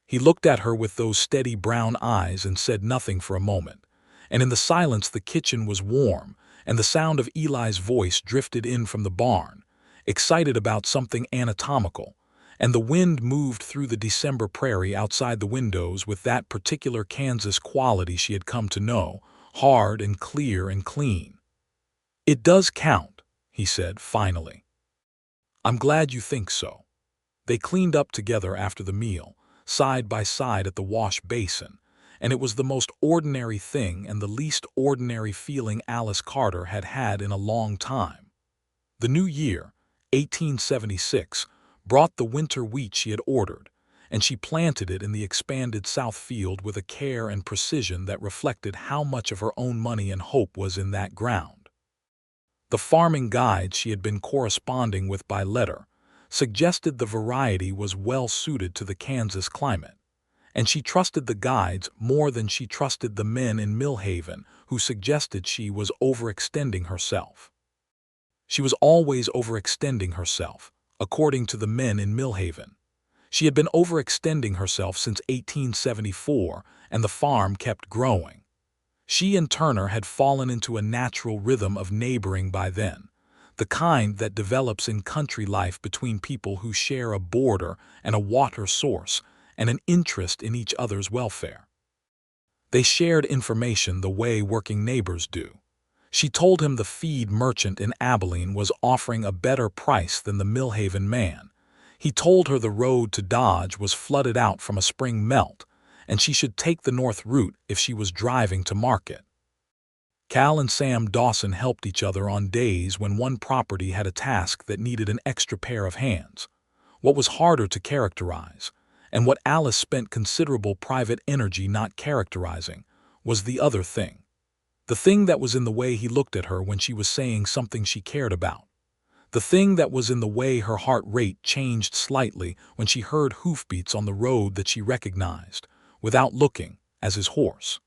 He looked at her with those steady brown eyes and said nothing for a moment. And in the silence the kitchen was warm, and the sound of Eli's voice drifted in from the barn, excited about something anatomical, and the wind moved through the December prairie outside the windows with that particular Kansas quality she had come to know, hard and clear and clean. "It does count," he said finally. "I'm glad you think so." They cleaned up together after the meal, side by side at the wash basin, and it was the most ordinary thing and the least ordinary feeling Alice Carter had had in a long time. The new year, 1876, brought the winter wheat she had ordered, and she planted it in the expanded south field with a care and precision that reflected how much of her own money and hope was in that ground. The farming guides she had been corresponding with by letter suggested the variety was well suited to the Kansas climate, and she trusted the guides more than she trusted the men in Millhaven who suggested she was overextending herself. She was always overextending herself, according to the men in Millhaven. She had been overextending herself since 1874, and the farm kept growing. She and Turner had fallen into a natural rhythm of neighboring by then, the kind that develops in country life between people who share a border and a water source and an interest in each other's welfare. They shared information the way working neighbors do. She told him the feed merchant in Abilene was offering a better price than the Millhaven man. He told her the road to Dodge was flooded out from a spring melt, and she should take the north route if she was driving to market. Cal and Sam Dawson helped each other on days when one property had a task that needed an extra pair of hands. What was harder to characterize, and what Alice spent considerable private energy not characterizing, was the other thing. The thing that was in the way he looked at her when she was saying something she cared about. The thing that was in the way her heart rate changed slightly when she heard hoofbeats on the road that she recognized, without looking, as his horse.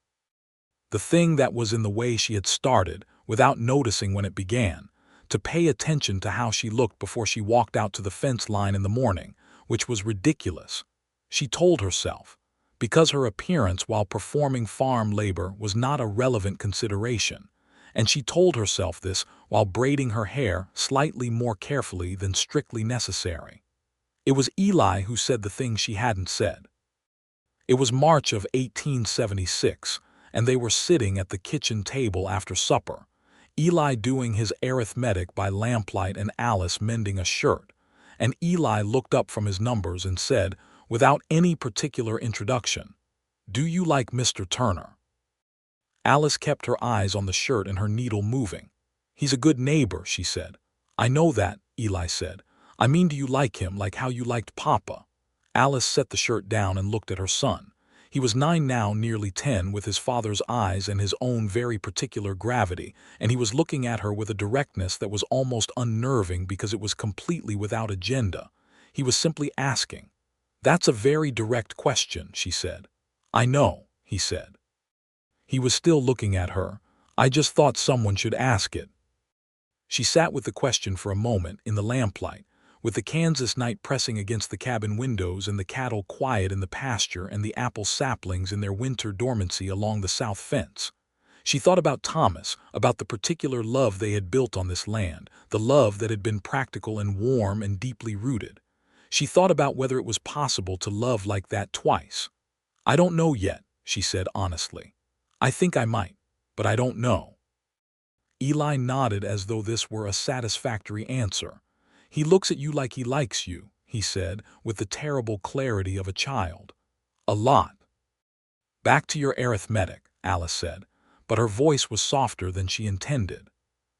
The thing that was in the way she had started, without noticing when it began, to pay attention to how she looked before she walked out to the fence line in the morning, which was ridiculous, she told herself, because her appearance while performing farm labor was not a relevant consideration, and she told herself this while braiding her hair slightly more carefully than strictly necessary. It was Eli who said the thing she hadn't said. It was March of 1876, and they were sitting at the kitchen table after supper, Eli doing his arithmetic by lamplight and Alice mending a shirt, and Eli looked up from his numbers and said, without any particular introduction, "Do you like Mr. Turner?" Alice kept her eyes on the shirt and her needle moving. "He's a good neighbor," she said. "I know that," Eli said. "I mean, do you like him like how you liked Papa?" Alice set the shirt down and looked at her son. He was 9 now, nearly 10, with his father's eyes and his own very particular gravity, and he was looking at her with a directness that was almost unnerving because it was completely without agenda. He was simply asking. "That's a very direct question," she said. "I know," he said. He was still looking at her. "I just thought someone should ask it." She sat with the question for a moment in the lamplight, with the Kansas night pressing against the cabin windows and the cattle quiet in the pasture and the apple saplings in their winter dormancy along the south fence. She thought about Thomas, about the particular love they had built on this land, the love that had been practical and warm and deeply rooted. She thought about whether it was possible to love like that twice. "I don't know yet," she said honestly. "I think I might, but I don't know." Eli nodded as though this were a satisfactory answer. "He looks at you like he likes you," he said, with the terrible clarity of a child. "A lot." "Back to your arithmetic," Alice said, but her voice was softer than she intended.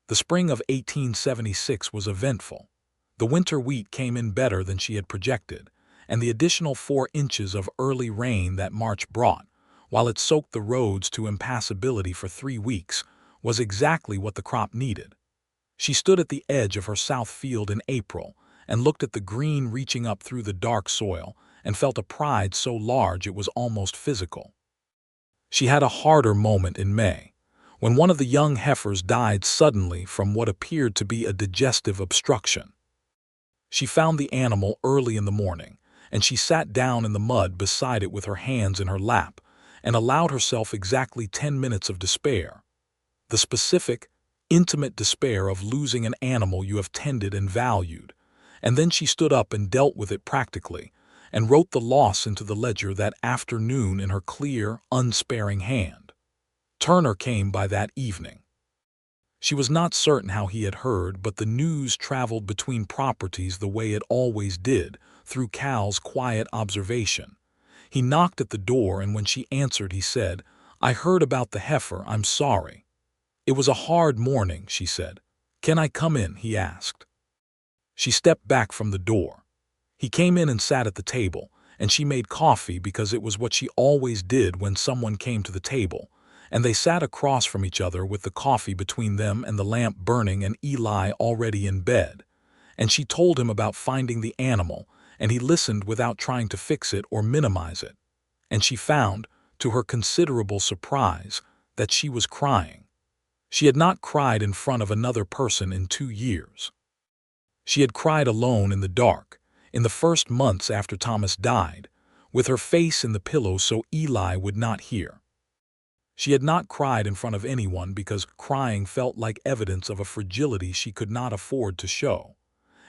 The spring of 1876 was eventful. The winter wheat came in better than she had projected, and the additional 4 inches of early rain that March brought, while it soaked the roads to impassability for 3 weeks, was exactly what the crop needed. She stood at the edge of her south field in April and looked at the green reaching up through the dark soil and felt a pride so large it was almost physical. She had a harder moment in May, when one of the young heifers died suddenly from what appeared to be a digestive obstruction. She found the animal early in the morning, and she sat down in the mud beside it with her hands in her lap, and allowed herself exactly 10 minutes of despair. The specific, intimate despair of losing an animal you have tended and valued. And then she stood up and dealt with it practically, and wrote the loss into the ledger that afternoon in her clear, unsparing hand. Turner came by that evening. She was not certain how he had heard, but the news traveled between properties the way it always did, through Cal's quiet observation. He knocked at the door, and when she answered, he said, "I heard about the heifer, I'm sorry." "It was a hard morning," she said. "Can I come in?" he asked. She stepped back from the door. He came in and sat at the table, and she made coffee because it was what she always did when someone came to the table, and they sat across from each other with the coffee between them and the lamp burning and Eli already in bed. And she told him about finding the animal, and he listened without trying to fix it or minimize it. And she found, to her considerable surprise, that she was crying. She had not cried in front of another person in 2 years. She had cried alone in the dark, in the first months after Thomas died, with her face in the pillow so Eli would not hear. She had not cried in front of anyone because crying felt like evidence of a fragility she could not afford to show.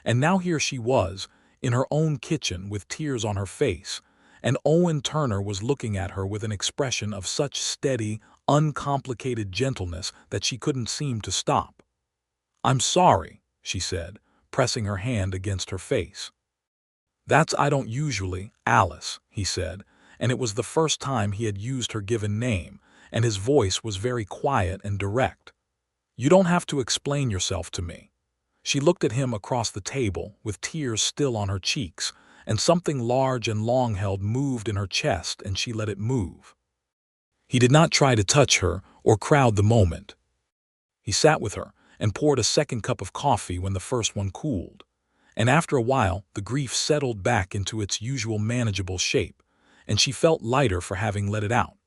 And now here she was, in her own kitchen with tears on her face, and Owen Turner was looking at her with an expression of such steady, uncomplicated gentleness that she couldn't seem to stop. "I'm sorry," she said, pressing her hand against her face. "That's I don't usually, Alice," he said, and it was the first time he had used her given name, and his voice was very quiet and direct. "You don't have to explain yourself to me." She looked at him across the table, with tears still on her cheeks, and something large and long-held moved in her chest, and she let it move. He did not try to touch her or crowd the moment. He sat with her and poured a second cup of coffee when the first one cooled. And after a while, the grief settled back into its usual manageable shape, and she felt lighter for having let it out.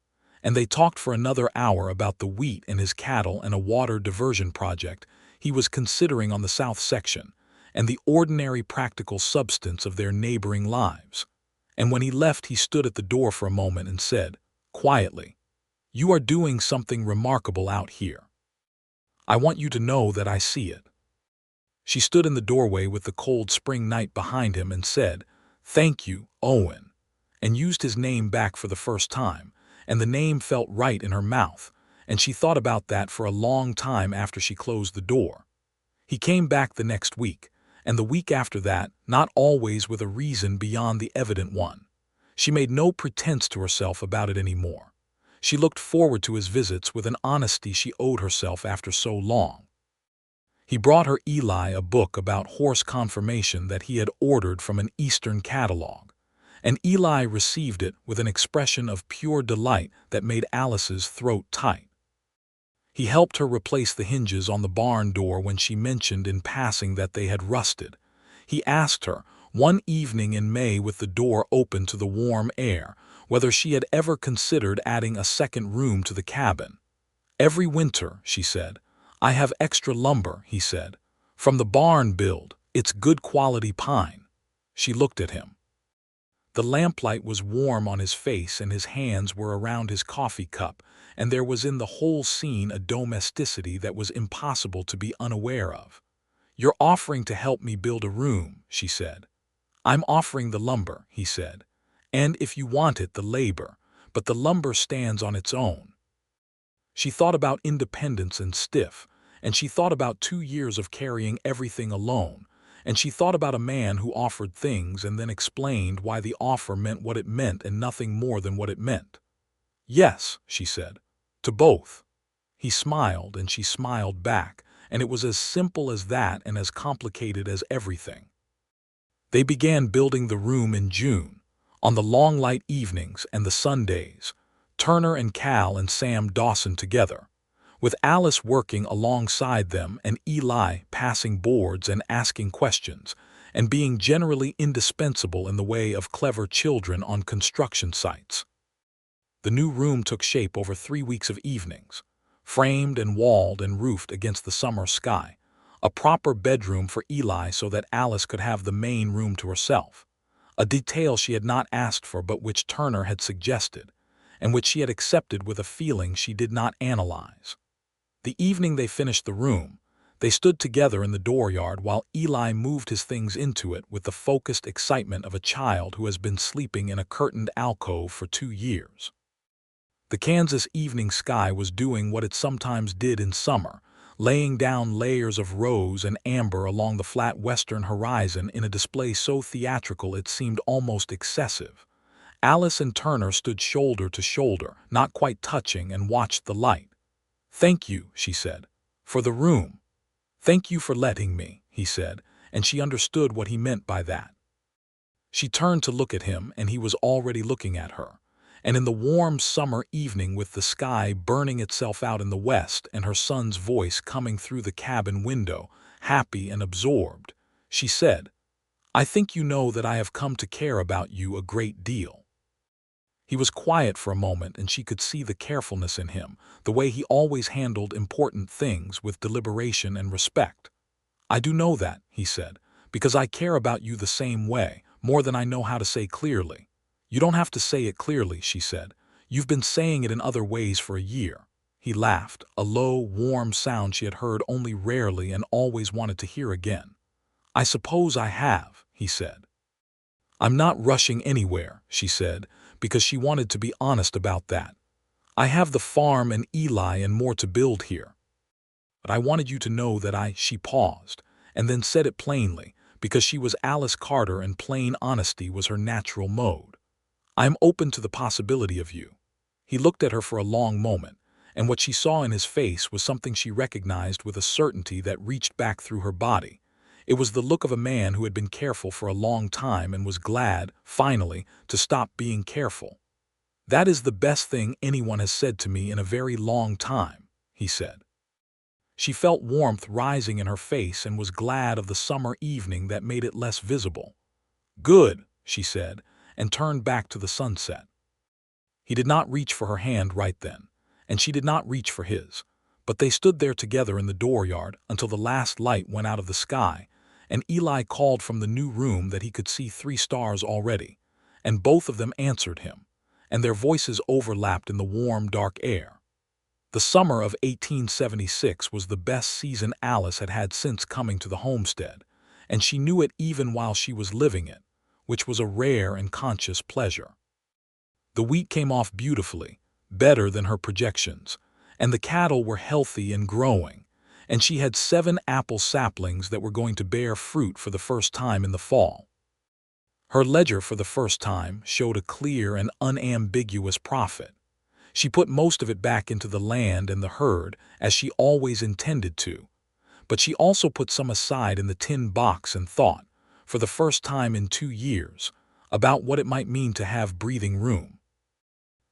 And they talked for another hour about the wheat and his cattle and a water diversion project he was considering on the south section, and the ordinary practical substance of their neighboring lives. And when he left, he stood at the door for a moment and said, quietly, "You are doing something remarkable out here. I want you to know that I see it." She stood in the doorway with the cold spring night behind him and said, "Thank you, Owen," and used his name back for the first time, and the name felt right in her mouth, and she thought about that for a long time after she closed the door. He came back the next week, and the week after that, not always with a reason beyond the evident one. She made no pretense to herself about it anymore. She looked forward to his visits with an honesty she owed herself after so long. He brought her Eli a book about horse conformation that he had ordered from an Eastern catalog, and Eli received it with an expression of pure delight that made Alice's throat tight. He helped her replace the hinges on the barn door when she mentioned in passing that they had rusted. He asked her, one evening in May with the door open to the warm air, whether she had ever considered adding a second room to the cabin. "Every winter," she said. "I have extra lumber," he said. "From the barn build, it's good quality pine." She looked at him. The lamplight was warm on his face and his hands were around his coffee cup, and there was in the whole scene a domesticity that was impossible to be unaware of. "You're offering to help me build a room," she said. "I'm offering the lumber," he said. "And if you want it, the labor, but the lumber stands on its own." She thought about independence and stiff, and she thought about 2 years of carrying everything alone, and she thought about a man who offered things and then explained why the offer meant what it meant and nothing more than what it meant. "Yes," she said, "to both." He smiled and she smiled back, and it was as simple as that and as complicated as everything. They began building the room in June, on the long light evenings and the Sundays, Turner and Cal and Sam Dawson together, with Alice working alongside them and Eli passing boards and asking questions, and being generally indispensable in the way of clever children on construction sites. The new room took shape over 3 weeks of evenings, framed and walled and roofed against the summer sky. A proper bedroom for Eli so that Alice could have the main room to herself. A detail she had not asked for but which Turner had suggested, and which she had accepted with a feeling she did not analyze. The evening they finished the room, they stood together in the dooryard while Eli moved his things into it with the focused excitement of a child who has been sleeping in a curtained alcove for 2 years. The Kansas evening sky was doing what it sometimes did in summer, laying down layers of rose and amber along the flat western horizon in a display so theatrical it seemed almost excessive. Alice and Turner stood shoulder to shoulder, not quite touching, and watched the light. "Thank you," she said, "for the room." "Thank you for letting me," he said, and she understood what he meant by that. She turned to look at him, and he was already looking at her. And in the warm summer evening, with the sky burning itself out in the west and her son's voice coming through the cabin window, happy and absorbed, she said, "I think you know that I have come to care about you a great deal." He was quiet for a moment, and she could see the carefulness in him, the way he always handled important things with deliberation and respect. "I do know that," he said, "because I care about you the same way, more than I know how to say clearly." "You don't have to say it clearly," she said. "You've been saying it in other ways for a year." He laughed, a low, warm sound she had heard only rarely and always wanted to hear again. "I suppose I have," he said. "I'm not rushing anywhere," she said, because she wanted to be honest about that. "I have the farm and Eli and more to build here. But I wanted you to know that she paused, and then said it plainly, because she was Alice Carter and plain honesty was her natural mode. "I am open to the possibility of you." He looked at her for a long moment, and what she saw in his face was something she recognized with a certainty that reached back through her body. It was the look of a man who had been careful for a long time and was glad, finally, to stop being careful. "That is the best thing anyone has said to me in a very long time," he said. She felt warmth rising in her face and was glad of the summer evening that made it less visible. "Good," she said, and turned back to the sunset. He did not reach for her hand right then, and she did not reach for his, but they stood there together in the dooryard until the last light went out of the sky, and Eli called from the new room that he could see 3 stars already, and both of them answered him, and their voices overlapped in the warm, dark air. The summer of 1876 was the best season Alice had had since coming to the homestead, and she knew it even while she was living it, which was a rare and conscious pleasure. The wheat came off beautifully, better than her projections, and the cattle were healthy and growing, and she had 7 apple saplings that were going to bear fruit for the first time in the fall. Her ledger for the first time showed a clear and unambiguous profit. She put most of it back into the land and the herd, as she always intended to, but she also put some aside in the tin box and thought, for the first time in 2 years, about what it might mean to have breathing room.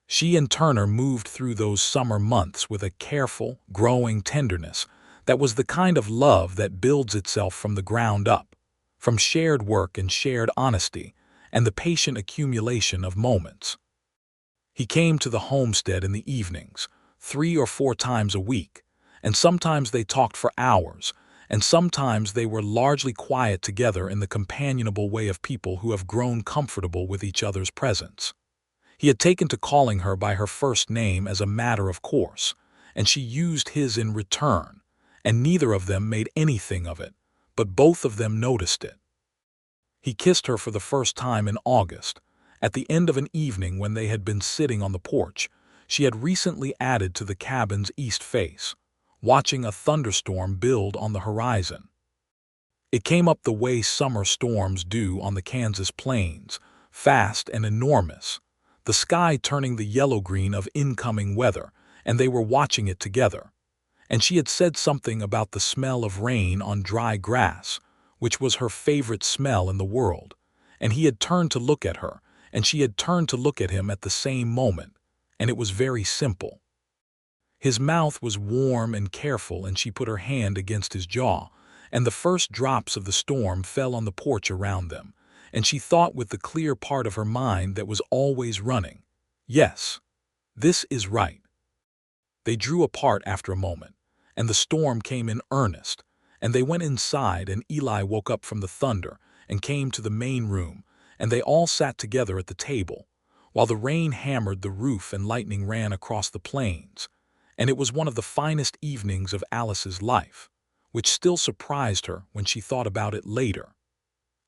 She and Turner moved through those summer months with a careful, growing tenderness that was the kind of love that builds itself from the ground up, from shared work and shared honesty and the patient accumulation of moments. He came to the homestead in the evenings, 3 or 4 times a week, and sometimes they talked for hours, and sometimes they were largely quiet together in the companionable way of people who have grown comfortable with each other's presence. He had taken to calling her by her first name as a matter of course, and she used his in return, and neither of them made anything of it, but both of them noticed it. He kissed her for the first time in August, at the end of an evening when they had been sitting on the porch. She had recently added to the cabin's east face, watching a thunderstorm build on the horizon. It came up the way summer storms do on the Kansas plains, fast and enormous, the sky turning the yellow-green of incoming weather, and they were watching it together. And she had said something about the smell of rain on dry grass, which was her favorite smell in the world, and he had turned to look at her, and she had turned to look at him at the same moment, and it was very simple. His mouth was warm and careful, and she put her hand against his jaw, and the first drops of the storm fell on the porch around them, and she thought with the clear part of her mind that was always running, "Yes, This is right. They drew apart after a moment, and the storm came in earnest, and they went inside, and Eli woke up from the thunder and came to the main room, and they all sat together at the table, while the rain hammered the roof and lightning ran across the plains, and it was one of the finest evenings of Alice's life, which still surprised her when she thought about it later.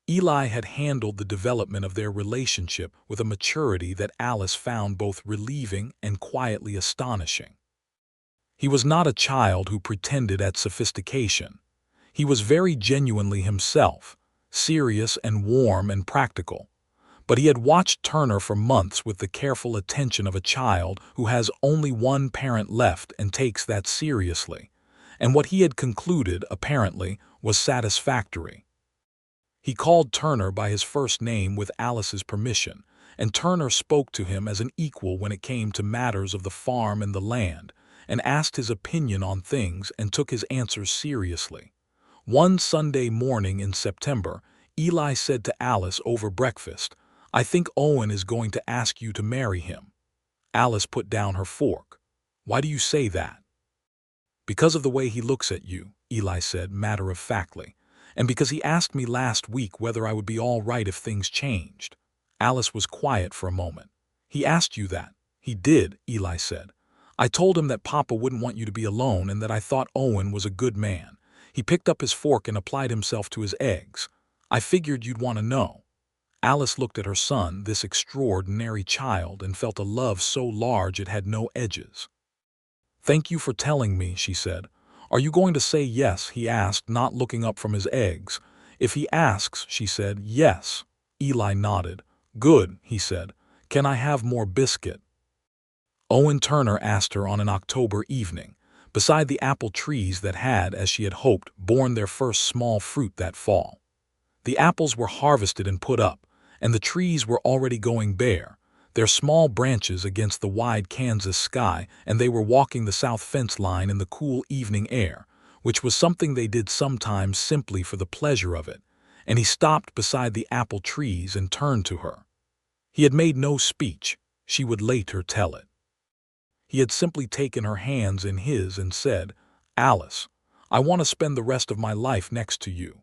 Eli had handled the development of their relationship with a maturity that Alice found both relieving and quietly astonishing. He was not a child who pretended at sophistication. He was very genuinely himself, serious and warm and practical. But he had watched Turner for months with the careful attention of a child who has only one parent left and takes that seriously, and what he had concluded, apparently, was satisfactory. He called Turner by his first name with Alice's permission, and Turner spoke to him as an equal when it came to matters of the farm and the land, and asked his opinion on things and took his answers seriously. One Sunday morning in September, Eli said to Alice over breakfast, "I think Owen is going to ask you to marry him." Alice put down her fork. "Why do you say that?" "Because of the way he looks at you," Eli said matter-of-factly, "and because he asked me last week whether I would be all right if things changed." Alice was quiet for a moment. "He asked you that?" "He did," Eli said. "I told him that Papa wouldn't want you to be alone and that I thought Owen was a good man." He picked up his fork and applied himself to his eggs. "I figured you'd want to know." Alice looked at her son, this extraordinary child, and felt a love so large it had no edges. "Thank you for telling me," she said. "Are you going to say yes?" he asked, not looking up from his eggs. "If he asks," she said, "yes." Eli nodded. "Good," he said. "Can I have more biscuit?" Owen Turner asked her on an October evening, beside the apple trees that had, as she had hoped, borne their first small fruit that fall. The apples were harvested and put up, and the trees were already going bare, their small branches against the wide Kansas sky, and they were walking the south fence line in the cool evening air, which was something they did sometimes simply for the pleasure of it, and he stopped beside the apple trees and turned to her. He had made no speech, she would later tell it. He had simply taken her hands in his and said, "Alice, I want to spend the rest of my life next to you.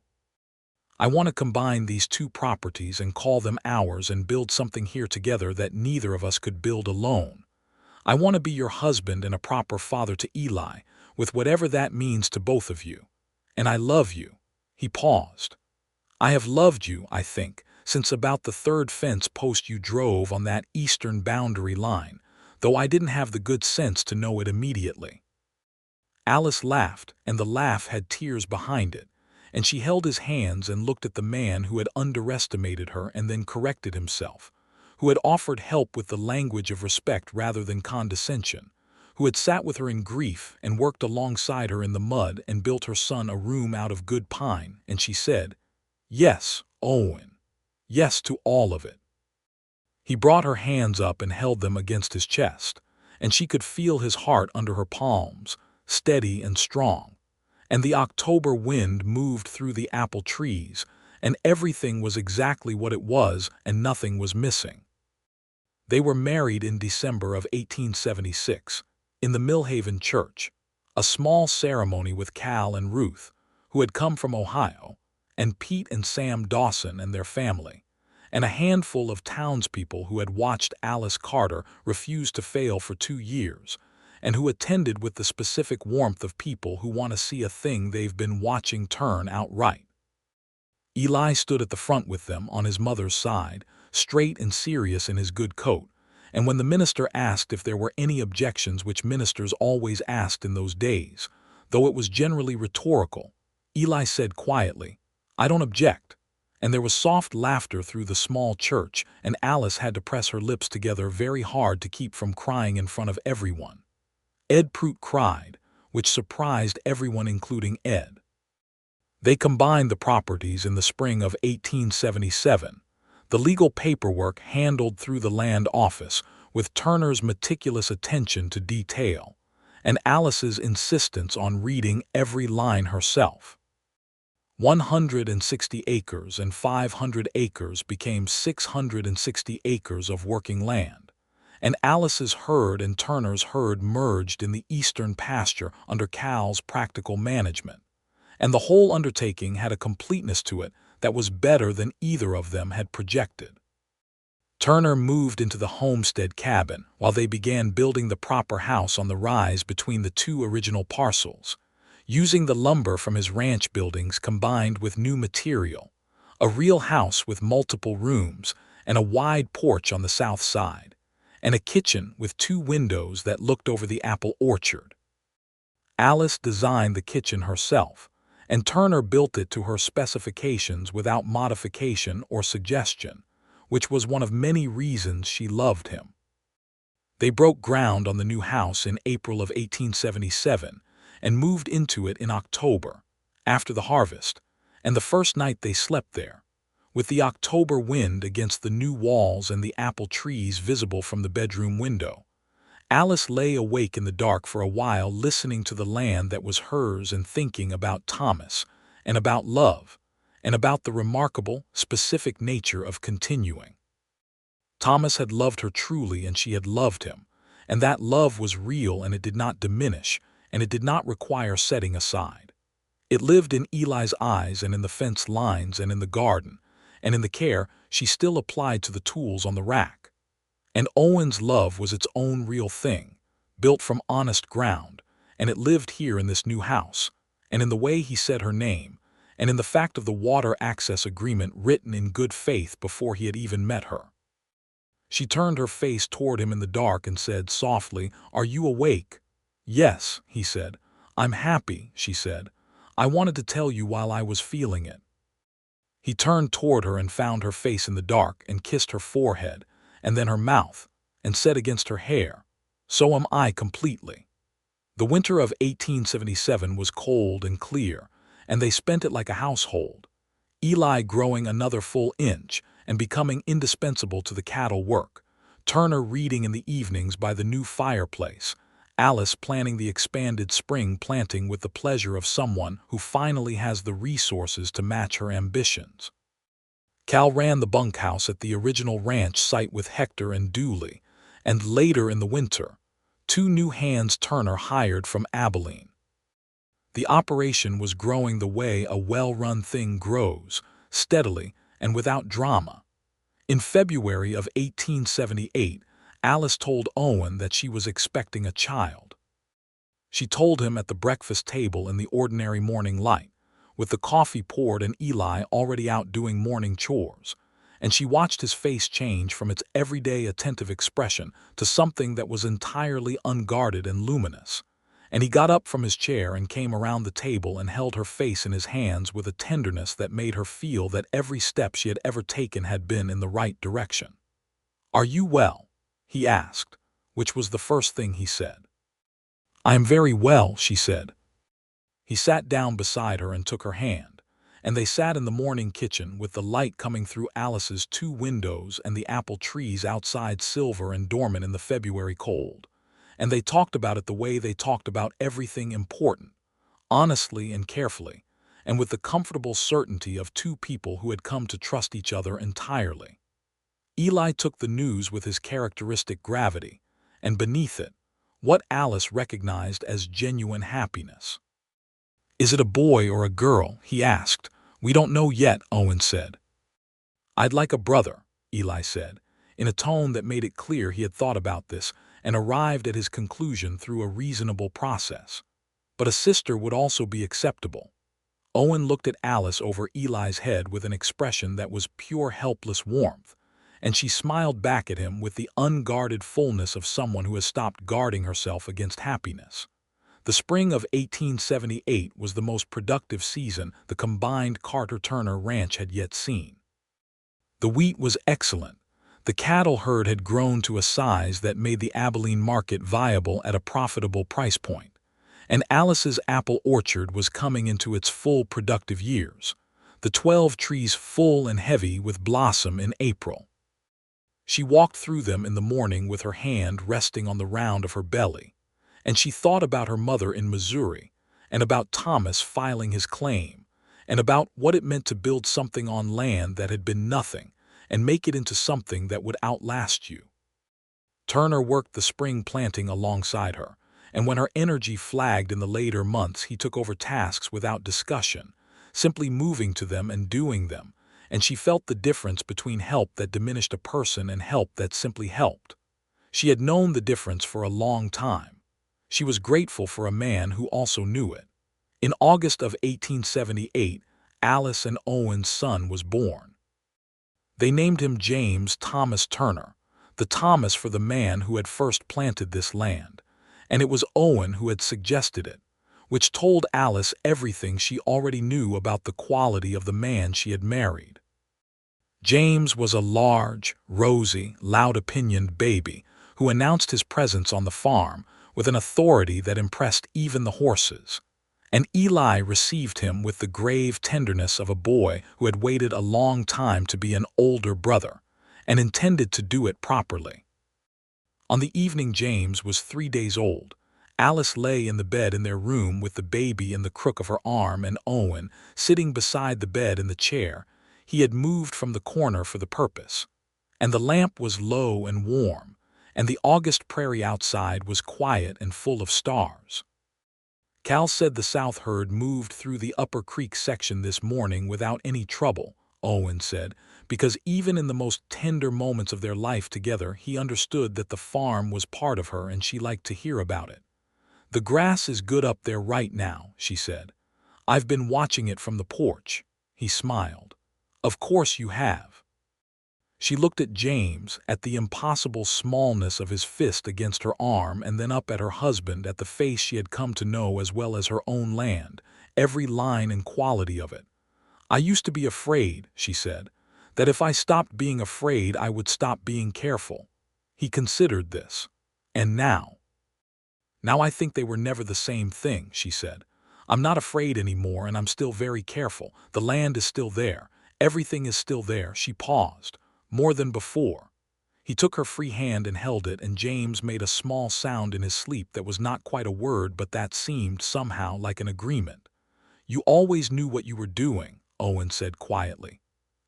I want to combine these two properties and call them ours and build something here together that neither of us could build alone. I want to be your husband and a proper father to Eli, with whatever that means to both of you. And I love you." He paused. "I have loved you, I think, since about the third fence post you drove on that eastern boundary line, though I didn't have the good sense to know it immediately." Alice laughed, and the laugh had tears behind it, and she held his hands and looked at the man who had underestimated her and then corrected himself, who had offered help with the language of respect rather than condescension, who had sat with her in grief and worked alongside her in the mud and built her son a room out of good pine, and she said, "Yes, Owen. Yes to all of it." He brought her hands up and held them against his chest, and she could feel his heart under her palms, steady and strong. And the October wind moved through the apple trees, and everything was exactly what it was and nothing was missing. They were married in December of 1876, in the Millhaven church, a small ceremony with Cal and Ruth, who had come from Ohio, and Pete and Sam Dawson and their family, and a handful of townspeople who had watched Alice Carter refuse to fail for 2 years, and who attended with the specific warmth of people who want to see a thing they've been watching turn out right. Eli stood at the front with them on his mother's side, straight and serious in his good coat, and when the minister asked if there were any objections, which ministers always asked in those days, though it was generally rhetorical, Eli said quietly, "I don't object." And there was soft laughter through the small church, and Alice had to press her lips together very hard to keep from crying in front of everyone. Ed Prout cried, which surprised everyone including Ed. They combined the properties in the spring of 1877, the legal paperwork handled through the land office with Turner's meticulous attention to detail, and Alice's insistence on reading every line herself. 160 acres and 500 acres became 660 acres of working land, and Alice's herd and Turner's herd merged in the eastern pasture under Cal's practical management, and the whole undertaking had a completeness to it that was better than either of them had projected. Turner moved into the Homestead cabin while they began building the proper house on the rise between the two original parcels, using the lumber from his ranch buildings combined with new material, a real house with multiple rooms and a wide porch on the south side, and a kitchen with 2 windows that looked over the apple orchard. Alice designed the kitchen herself, and Turner built it to her specifications without modification or suggestion, which was one of many reasons she loved him. They broke ground on the new house in April of 1877 and moved into it in October, after the harvest, and the first night they slept there, with the October wind against the new walls and the apple trees visible from the bedroom window. Alice lay awake in the dark for a while, listening to the land that was hers and thinking about Thomas, and about love, and about the remarkable, specific nature of continuing. Thomas had loved her truly, and she had loved him, and that love was real, and it did not diminish, and it did not require setting aside. It lived in Eli's eyes and in the fence lines and in the garden, and in the care she still applied to the tools on the rack. And Owen's love was its own real thing, built from honest ground, and it lived here in this new house, and in the way he said her name, and in the fact of the water access agreement written in good faith before he had even met her. She turned her face toward him in the dark and said softly, "Are you awake?" "Yes," he said. "I'm happy," she said. "I wanted to tell you while I was feeling it." He turned toward her and found her face in the dark and kissed her forehead, and then her mouth, and said against her hair, "So am I completely." The winter of 1877 was cold and clear, and they spent it like a household, Eli growing another full inch and becoming indispensable to the cattle work, Turner reading in the evenings by the new fireplace, Alice planning the expanded spring planting with the pleasure of someone who finally has the resources to match her ambitions. Cal ran the bunkhouse at the original ranch site with Hector and Dooley, and later in the winter, 2 new hands Turner hired from Abilene. The operation was growing the way a well-run thing grows, steadily and without drama. In February of 1878, Alice told Owen that she was expecting a child. She told him at the breakfast table in the ordinary morning light, with the coffee poured and Eli already out doing morning chores, and she watched his face change from its everyday attentive expression to something that was entirely unguarded and luminous. And he got up from his chair and came around the table and held her face in his hands with a tenderness that made her feel that every step she had ever taken had been in the right direction. "Are you well?" he asked, which was the first thing he said. "I am very well," she said. He sat down beside her and took her hand, and they sat in the morning kitchen with the light coming through Alice's 2 windows and the apple trees outside silver and dormant in the February cold. And they talked about it the way they talked about everything important, honestly and carefully, and with the comfortable certainty of 2 people who had come to trust each other entirely. Eli took the news with his characteristic gravity, and beneath it, what Alice recognized as genuine happiness. "Is it a boy or a girl?" he asked. "We don't know yet," Owen said. "I'd like a brother," Eli said, in a tone that made it clear he had thought about this and arrived at his conclusion through a reasonable process. "But a sister would also be acceptable." Owen looked at Alice over Eli's head with an expression that was pure helpless warmth, and she smiled back at him with the unguarded fullness of someone who has stopped guarding herself against happiness. The spring of 1878 was the most productive season the combined Carter-Turner ranch had yet seen. The wheat was excellent. The cattle herd had grown to a size that made the Abilene market viable at a profitable price point, and Alice's apple orchard was coming into its full productive years, the 12 trees full and heavy with blossom in April. She walked through them in the morning with her hand resting on the round of her belly, and she thought about her mother in Missouri, and about Thomas filing his claim, and about what it meant to build something on land that had been nothing and make it into something that would outlast you. Turner worked the spring planting alongside her, and when her energy flagged in the later months, he took over tasks without discussion, simply moving to them and doing them, and she felt the difference between help that diminished a person and help that simply helped. She had known the difference for a long time. She was grateful for a man who also knew it. In August of 1878, Alice and Owen's son was born. They named him James Thomas Turner, the Thomas for the man who had first planted this land, and it was Owen who had suggested it, which told Alice everything she already knew about the quality of the man she had married. James was a large, rosy, loud-opinioned baby who announced his presence on the farm with an authority that impressed even the horses. And Eli received him with the grave tenderness of a boy who had waited a long time to be an older brother, and intended to do it properly. On the evening James was 3 days old, Alice lay in the bed in their room with the baby in the crook of her arm and Owen sitting beside the bed in the chair he had moved from the corner for the purpose. And the lamp was low and warm, and the August prairie outside was quiet and full of stars. Cal said the South herd moved through the Upper Creek section this morning without any trouble, Owen said, because even in the most tender moments of their life together he understood that the farm was part of her and she liked to hear about it. The grass is good up there right now, she said. I've been watching it from the porch. He smiled. Of course you have. She looked at James, at the impossible smallness of his fist against her arm, and then up at her husband, at the face she had come to know as well as her own land, every line and quality of it. I used to be afraid, she said, that if I stopped being afraid I would stop being careful. He considered this. And now? Now I think they were never the same thing, she said. I'm not afraid anymore and I'm still very careful. The land is still there. Everything is still there. She paused. More than before. He took her free hand and held it, and James made a small sound in his sleep that was not quite a word but that seemed somehow like an agreement. You always knew what you were doing, Owen said quietly.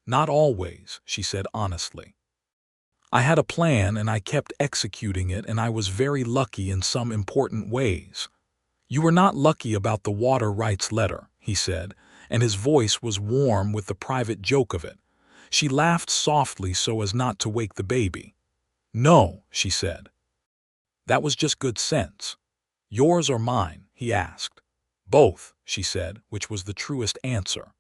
Not always, she said honestly. I had a plan and I kept executing it, and I was very lucky in some important ways. You were not lucky about the water rights letter, he said, and his voice was warm with the private joke of it. She laughed softly so as not to wake the baby. No, she said. That was just good sense. Yours or mine, he asked. Both, she said, which was the truest answer.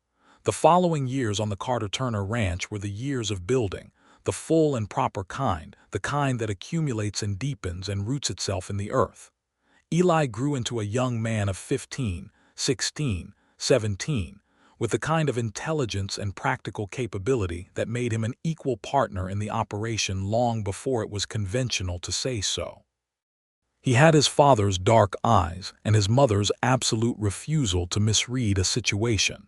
The following years on the Carter-Turner ranch were the years of building, the full and proper kind, the kind that accumulates and deepens and roots itself in the earth. Eli grew into a young man of 15, 16, 17, with the kind of intelligence and practical capability that made him an equal partner in the operation long before it was conventional to say so. He had his father's dark eyes and his mother's absolute refusal to misread a situation,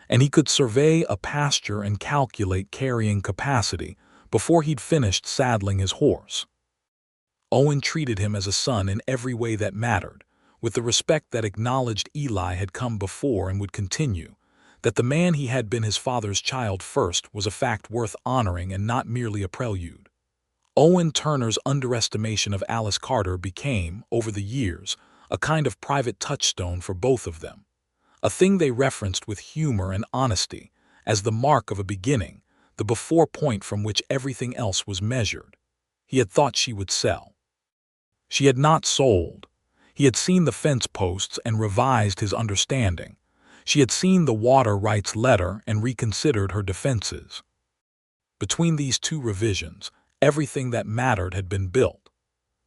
and he could survey a pasture and calculate carrying capacity before he'd finished saddling his horse. Owen treated him as a son in every way that mattered, with the respect that acknowledged Eli had come before and would continue, that the man he had been his father's child first was a fact worth honoring and not merely a prelude. Owen Turner's underestimation of Alice Carter became, over the years, a kind of private touchstone for both of them, a thing they referenced with humor and honesty as the mark of a beginning, the before point from which everything else was measured. He had thought she would sell. She had not sold. He had seen the fence posts and revised his understanding. She had seen the water rights letter and reconsidered her defenses. Between these two revisions, everything that mattered had been built.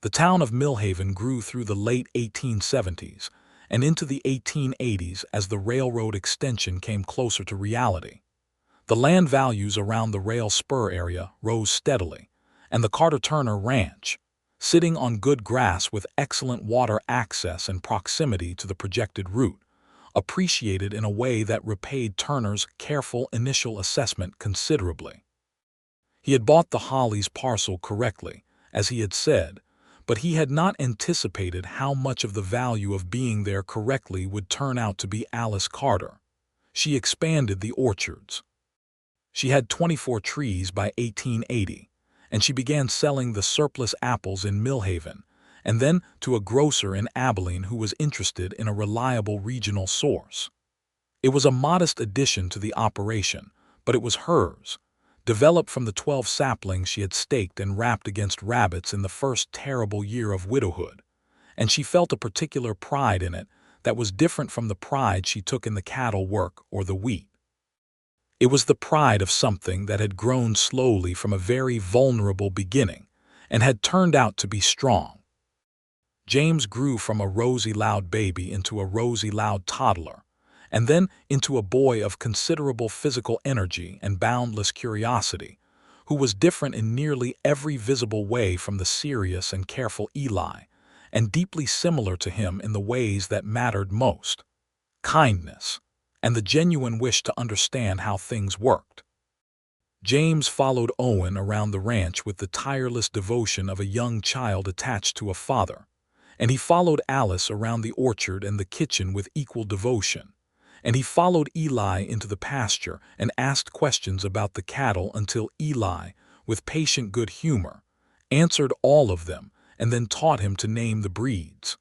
The town of Millhaven grew through the late 1870s and into the 1880s as the railroad extension came closer to reality. The land values around the rail spur area rose steadily, and the Carter-Turner Ranch, sitting on good grass with excellent water access and proximity to the projected route, appreciated in a way that repaid Turner's careful initial assessment considerably. He had bought the Hollies parcel correctly, as he had said, but he had not anticipated how much of the value of being there correctly would turn out to be Alice Carter. She expanded the orchards. She had 24 trees by 1880, and she began selling the surplus apples in Millhaven, and then to a grocer in Abilene who was interested in a reliable regional source. It was a modest addition to the operation, but it was hers, developed from the 12 saplings she had staked and wrapped against rabbits in the first terrible year of widowhood, and she felt a particular pride in it that was different from the pride she took in the cattle work or the wheat. It was the pride of something that had grown slowly from a very vulnerable beginning and had turned out to be strong. James grew from a rosy loud baby into a rosy loud toddler, and then into a boy of considerable physical energy and boundless curiosity, who was different in nearly every visible way from the serious and careful Eli, and deeply similar to him in the ways that mattered most: kindness, and the genuine wish to understand how things worked. James followed Owen around the ranch with the tireless devotion of a young child attached to a father, and he followed Alice around the orchard and the kitchen with equal devotion, and he followed Eli into the pasture and asked questions about the cattle until Eli, with patient good humor, answered all of them and then taught him to name the breeds.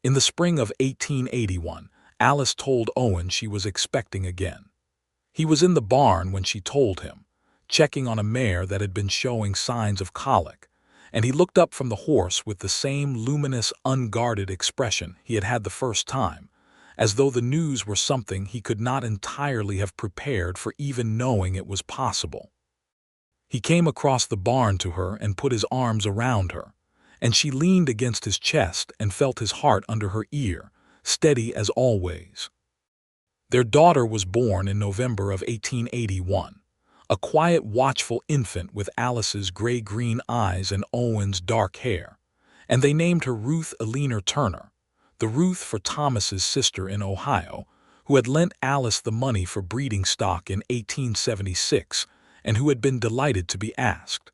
In the spring of 1881, Alice told Owen she was expecting again. He was in the barn when she told him, checking on a mare that had been showing signs of colic, and he looked up from the horse with the same luminous, unguarded expression he had had the first time, as though the news were something he could not entirely have prepared for, even knowing it was possible. He came across the barn to her and put his arms around her, and she leaned against his chest and felt his heart under her ear, steady as always. Their daughter was born in November of 1881, a quiet, watchful infant with Alice's gray-green eyes and Owen's dark hair, and they named her Ruth Eleanor Turner, the Ruth for Thomas's sister in Ohio, who had lent Alice the money for breeding stock in 1876 and who had been delighted to be asked.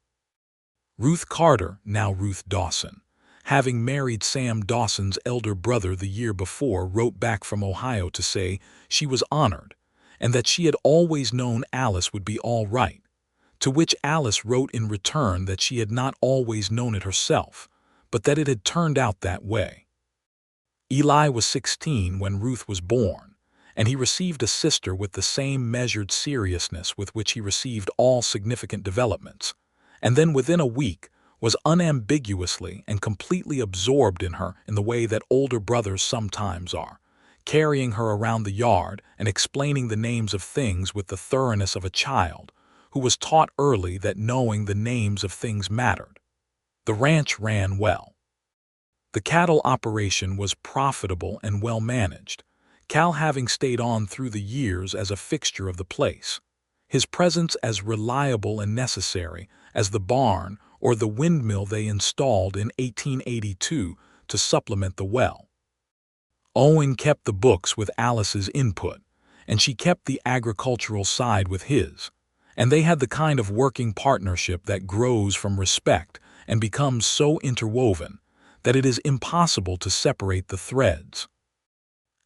Ruth Carter, now Ruth Dawson, having married Sam Dawson's elder brother the year before, wrote back from Ohio to say she was honored and that she had always known Alice would be all right, to which Alice wrote in return that she had not always known it herself, but that it had turned out that way. Eli was 16 when Ruth was born, and he received a sister with the same measured seriousness with which he received all significant developments, and then within a week was unambiguously and completely absorbed in her in the way that older brothers sometimes are, carrying her around the yard and explaining the names of things with the thoroughness of a child who was taught early that knowing the names of things mattered. The ranch ran well. The cattle operation was profitable and well managed, Cal having stayed on through the years as a fixture of the place, his presence as reliable and necessary as the barn or the windmill they installed in 1882 to supplement the well. Owen kept the books with Alice's input, and she kept the agricultural side with his, and they had the kind of working partnership that grows from respect and becomes so interwoven that it is impossible to separate the threads.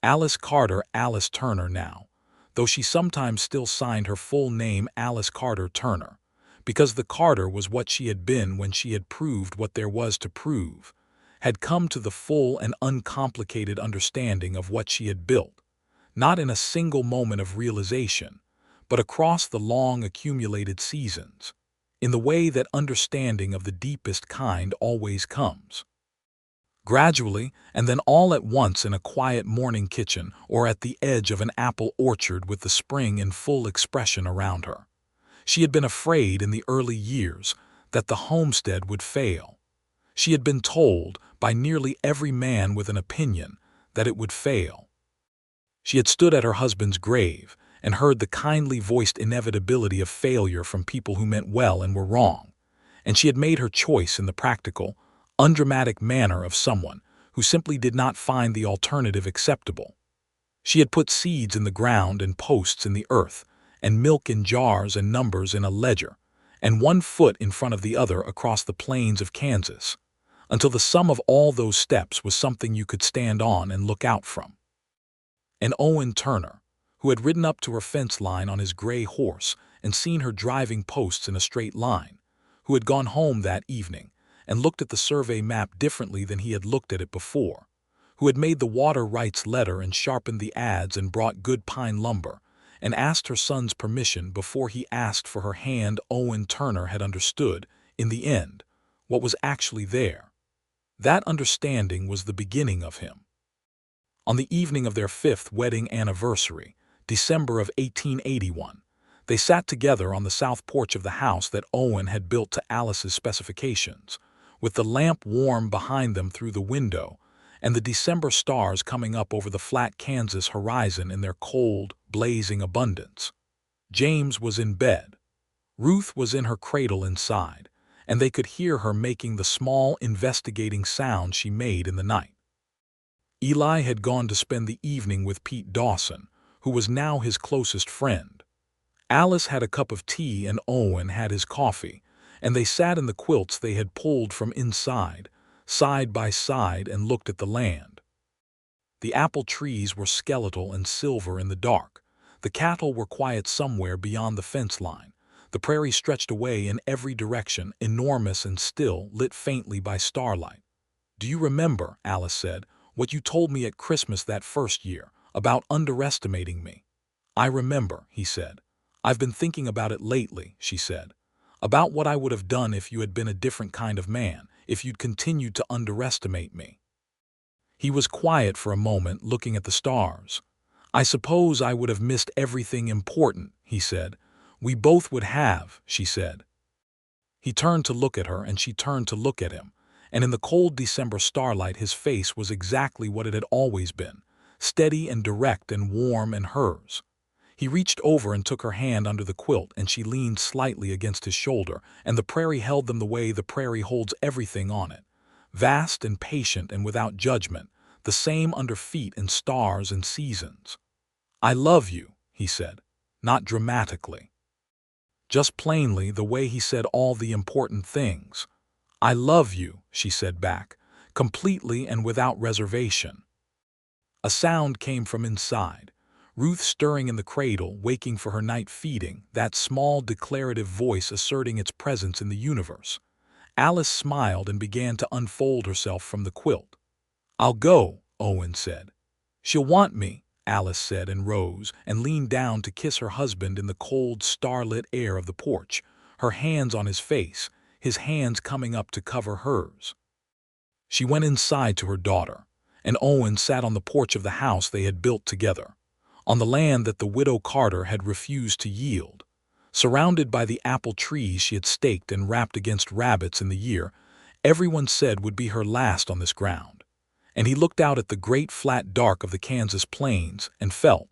Alice Carter, Alice Turner now, though she sometimes still signed her full name Alice Carter Turner, because the Carter was what she had been when she had proved what there was to prove, had come to the full and uncomplicated understanding of what she had built, not in a single moment of realization, but across the long accumulated seasons, in the way that understanding of the deepest kind always comes. Gradually, and then all at once in a quiet morning kitchen or at the edge of an apple orchard with the spring in full expression around her. She had been afraid in the early years that the homestead would fail. She had been told by nearly every man with an opinion that it would fail. She had stood at her husband's grave and heard the kindly voiced inevitability of failure from people who meant well and were wrong, and she had made her choice in the practical, undramatic manner of someone who simply did not find the alternative acceptable. She had put seeds in the ground and posts in the earth, and milk in jars and numbers in a ledger, and one foot in front of the other across the plains of Kansas, until the sum of all those steps was something you could stand on and look out from. And Owen Turner, who had ridden up to her fence line on his gray horse and seen her driving posts in a straight line, who had gone home that evening and looked at the survey map differently than he had looked at it before, who had made the water rights letter and sharpened the ads and brought good pine lumber, and asked her son's permission before he asked for her hand. Owen Turner had understood, in the end, what was actually there. That understanding was the beginning of him. On the evening of their 5th wedding anniversary, December of 1881, they sat together on the south porch of the house that Owen had built to Alice's specifications, with the lamp warm behind them through the window, and the December stars coming up over the flat Kansas horizon in their cold, blazing abundance. James was in bed. Ruth was in her cradle inside, and they could hear her making the small, investigating sound she made in the night. Eli had gone to spend the evening with Pete Dawson, who was now his closest friend. Alice had a cup of tea and Owen had his coffee, and they sat in the quilts they had pulled from inside, side by side, and looked at the land. The apple trees were skeletal and silver in the dark. The cattle were quiet somewhere beyond the fence line. The prairie stretched away in every direction, enormous and still, lit faintly by starlight. "Do you remember," Alice said, "what you told me at Christmas that first year, about underestimating me?" "I remember," he said. "I've been thinking about it lately," she said. "About what I would have done if you had been a different kind of man, if you'd continued to underestimate me." He was quiet for a moment, looking at the stars. "I suppose I would have missed everything important," he said. "We both would have," she said. He turned to look at her, and she turned to look at him, and in the cold December starlight his face was exactly what it had always been, steady and direct and warm and hers. He reached over and took her hand under the quilt, and she leaned slightly against his shoulder, and the prairie held them the way the prairie holds everything on it, vast and patient and without judgment, the same under feet and stars and seasons. "I love you," he said, not dramatically. Just plainly, the way he said all the important things. "I love you," she said back, completely and without reservation. A sound came from inside. Ruth stirring in the cradle, waking for her night feeding, that small declarative voice asserting its presence in the universe. Alice smiled and began to unfold herself from the quilt. "I'll go," Owen said. "She'll want me," Alice said, and rose and leaned down to kiss her husband in the cold, starlit air of the porch, her hands on his face, his hands coming up to cover hers. She went inside to her daughter, and Owen sat on the porch of the house they had built together, on the land that the widow Carter had refused to yield, surrounded by the apple trees she had staked and wrapped against rabbits in the year everyone said would be her last on this ground. And he looked out at the great flat dark of the Kansas plains and felt,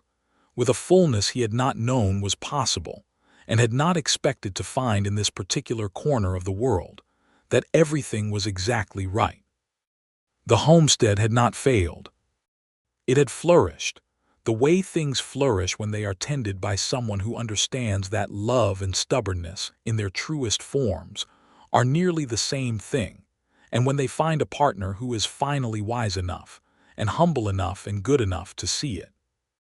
with a fullness he had not known was possible and had not expected to find in this particular corner of the world, that everything was exactly right. The homestead had not failed. It had flourished, the way things flourish when they are tended by someone who understands that love and stubbornness, in their truest forms, are nearly the same thing, and when they find a partner who is finally wise enough and humble enough and good enough to see it.